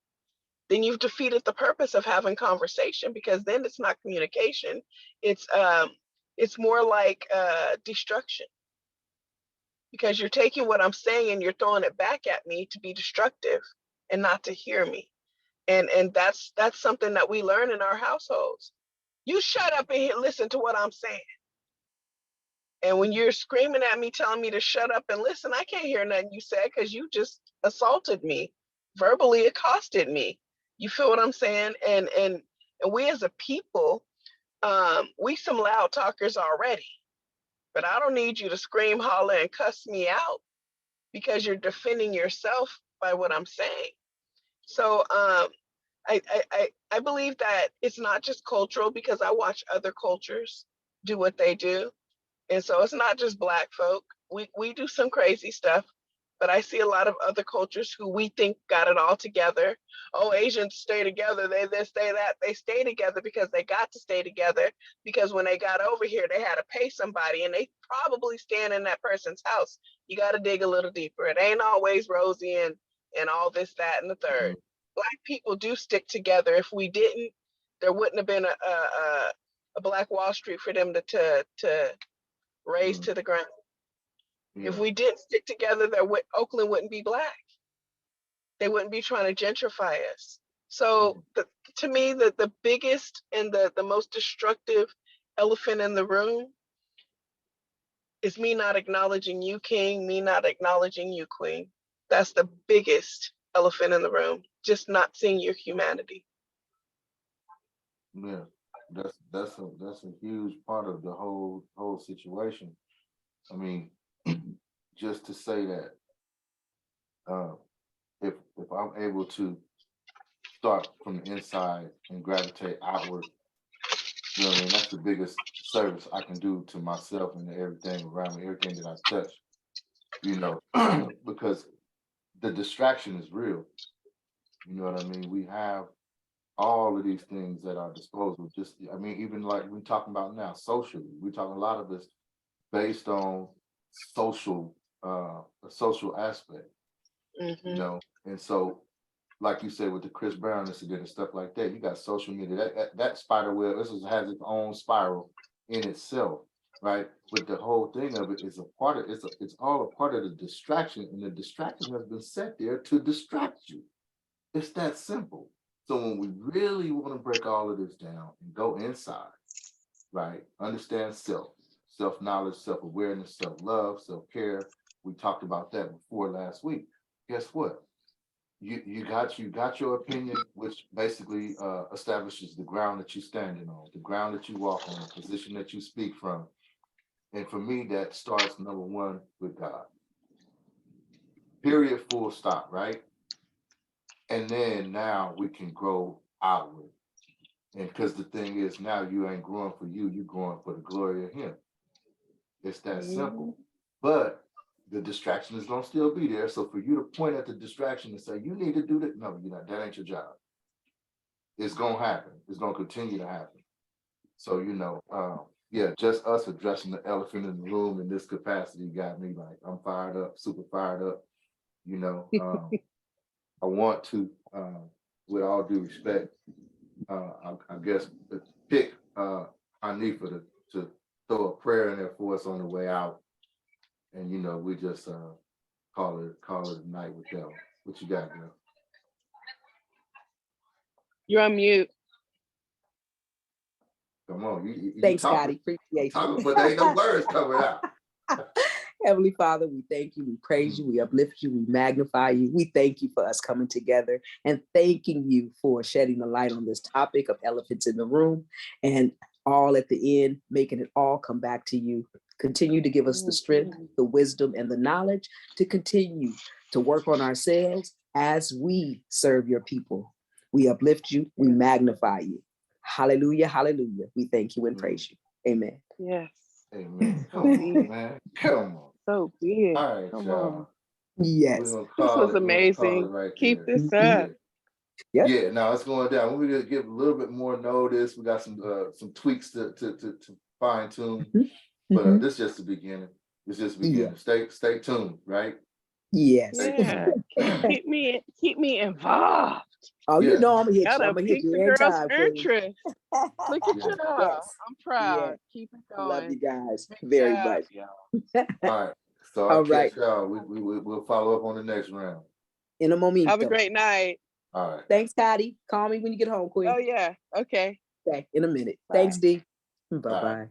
then you've defeated the purpose of having conversation, because then it's not communication. It's more like destruction, because you're taking what I'm saying and you're throwing it back at me to be destructive and not to hear me. And that's something that we learn in our households. You shut up and listen to what I'm saying. And when you're screaming at me, telling me to shut up and listen, I can't hear nothing you said because you just assaulted me, verbally accosted me. You feel what I'm saying? And we as a people, we some loud talkers already. But I don't need you to scream, holler, and cuss me out because you're defending yourself by what I'm saying. So I believe that it's not just cultural, because I watch other cultures do what they do. And so it's not just Black folk. We do some crazy stuff, but I see a lot of other cultures who we think got it all together. Oh, Asians stay together. They this, they that. They stay together because they got to stay together, because when they got over here, they had to pay somebody, and they probably stand in that person's house. You got to dig a little deeper. It ain't always rosy and all this, that, and the third. Black people do stick together. If we didn't, there wouldn't have been a Black Wall Street for them to raise Mm. to the ground. If Yeah. we didn't stick together, Oakland wouldn't be Black. They wouldn't be trying to gentrify us. So to me, the biggest and the most destructive elephant in the room is me not acknowledging you, king, me not acknowledging you, queen. That's the biggest elephant in the room, just not seeing your humanity. Yeah, that's a huge part of the whole situation. I mean, just to say that uh, if I'm able to start from the inside and gravitate outward, you know what I mean? That's the biggest service I can do to myself and everything around me, everything that I touch, you know, because the distraction is real. You know what I mean? We have all of these things at our disposal. Just, I mean, even like we're talking about now, socially, we're talking a lot of this based on social, a social aspect, you know. And so, like you said, with the Chris Brown incident and stuff like that, you got social media. That spider web, has its own spiral in itself, right? But the whole thing of it is a part of it's all a part of the distraction, and the distraction has been set there to distract you. It's that simple. So when we really want to break all of this down and go inside, right? Understand self-knowledge, self-awareness, self-love, self-care. We talked about that before last week. Guess what? You got your opinion, which basically establishes the ground that you're standing on, the ground that you walk on, the position that you speak from. And for me, that starts number one with God. Period, full stop, right? And then now we can grow outward. And because the thing is, now you ain't growing for you, you're growing for the glory of Him. It's that simple. But the distraction is going to still be there. So for you to point at the distraction and say, you need to do that, no, you're not. That ain't your job. It's going to happen. It's going to continue to happen. So, you know, yeah, just us addressing the elephant in the room in this capacity got me like, I'm fired up, super fired up. You know, I want to, with all due respect, I guess, pick Hanifa to throw a prayer in there for us on the way out. And, you know, we just call it a night with them. What you got, girl? You're on mute. Come on, you Thanks, talking, Scotty. Appreciate you. but there ain't no words coming out. Heavenly Father, we thank you, we praise you, we uplift you, we magnify you. We thank you for us coming together and thanking you for shedding the light on this topic of elephants in the room, and all at the end, making it all come back to you. Continue to give us the strength, the wisdom, and the knowledge to continue to work on ourselves as we serve your people. We uplift you, we magnify you. Hallelujah, hallelujah. We thank you and praise you. Amen. Yes. Amen. Come on, man. Come on. So big. All right, Come y'all. on. Yes. This was amazing. Right Keep there. this up. Yep. Yeah, no, it's going down. We're gonna give a little bit more notice. We got some tweaks to fine tune, but this is just the beginning. It's just the beginning. Stay tuned, right? Yes. Yeah. keep me involved. Oh, Yeah. you know I'm gonna hit you. Gotta I'm gonna hit pique you the every girls' time. Queen. interest. Look at Yeah. y'all. Yes. I'm proud. Yeah. Keep it I love going. you guys Good very job, much. y'all. All right. So I'll All catch right. y'all. We'll follow up on the next round. In a momento. Have a great night. All right. Thanks, Patty. Call me when you get home, Queen. Oh yeah. Okay. Okay, in a minute. Bye. Thanks, D. Bye-bye. All right.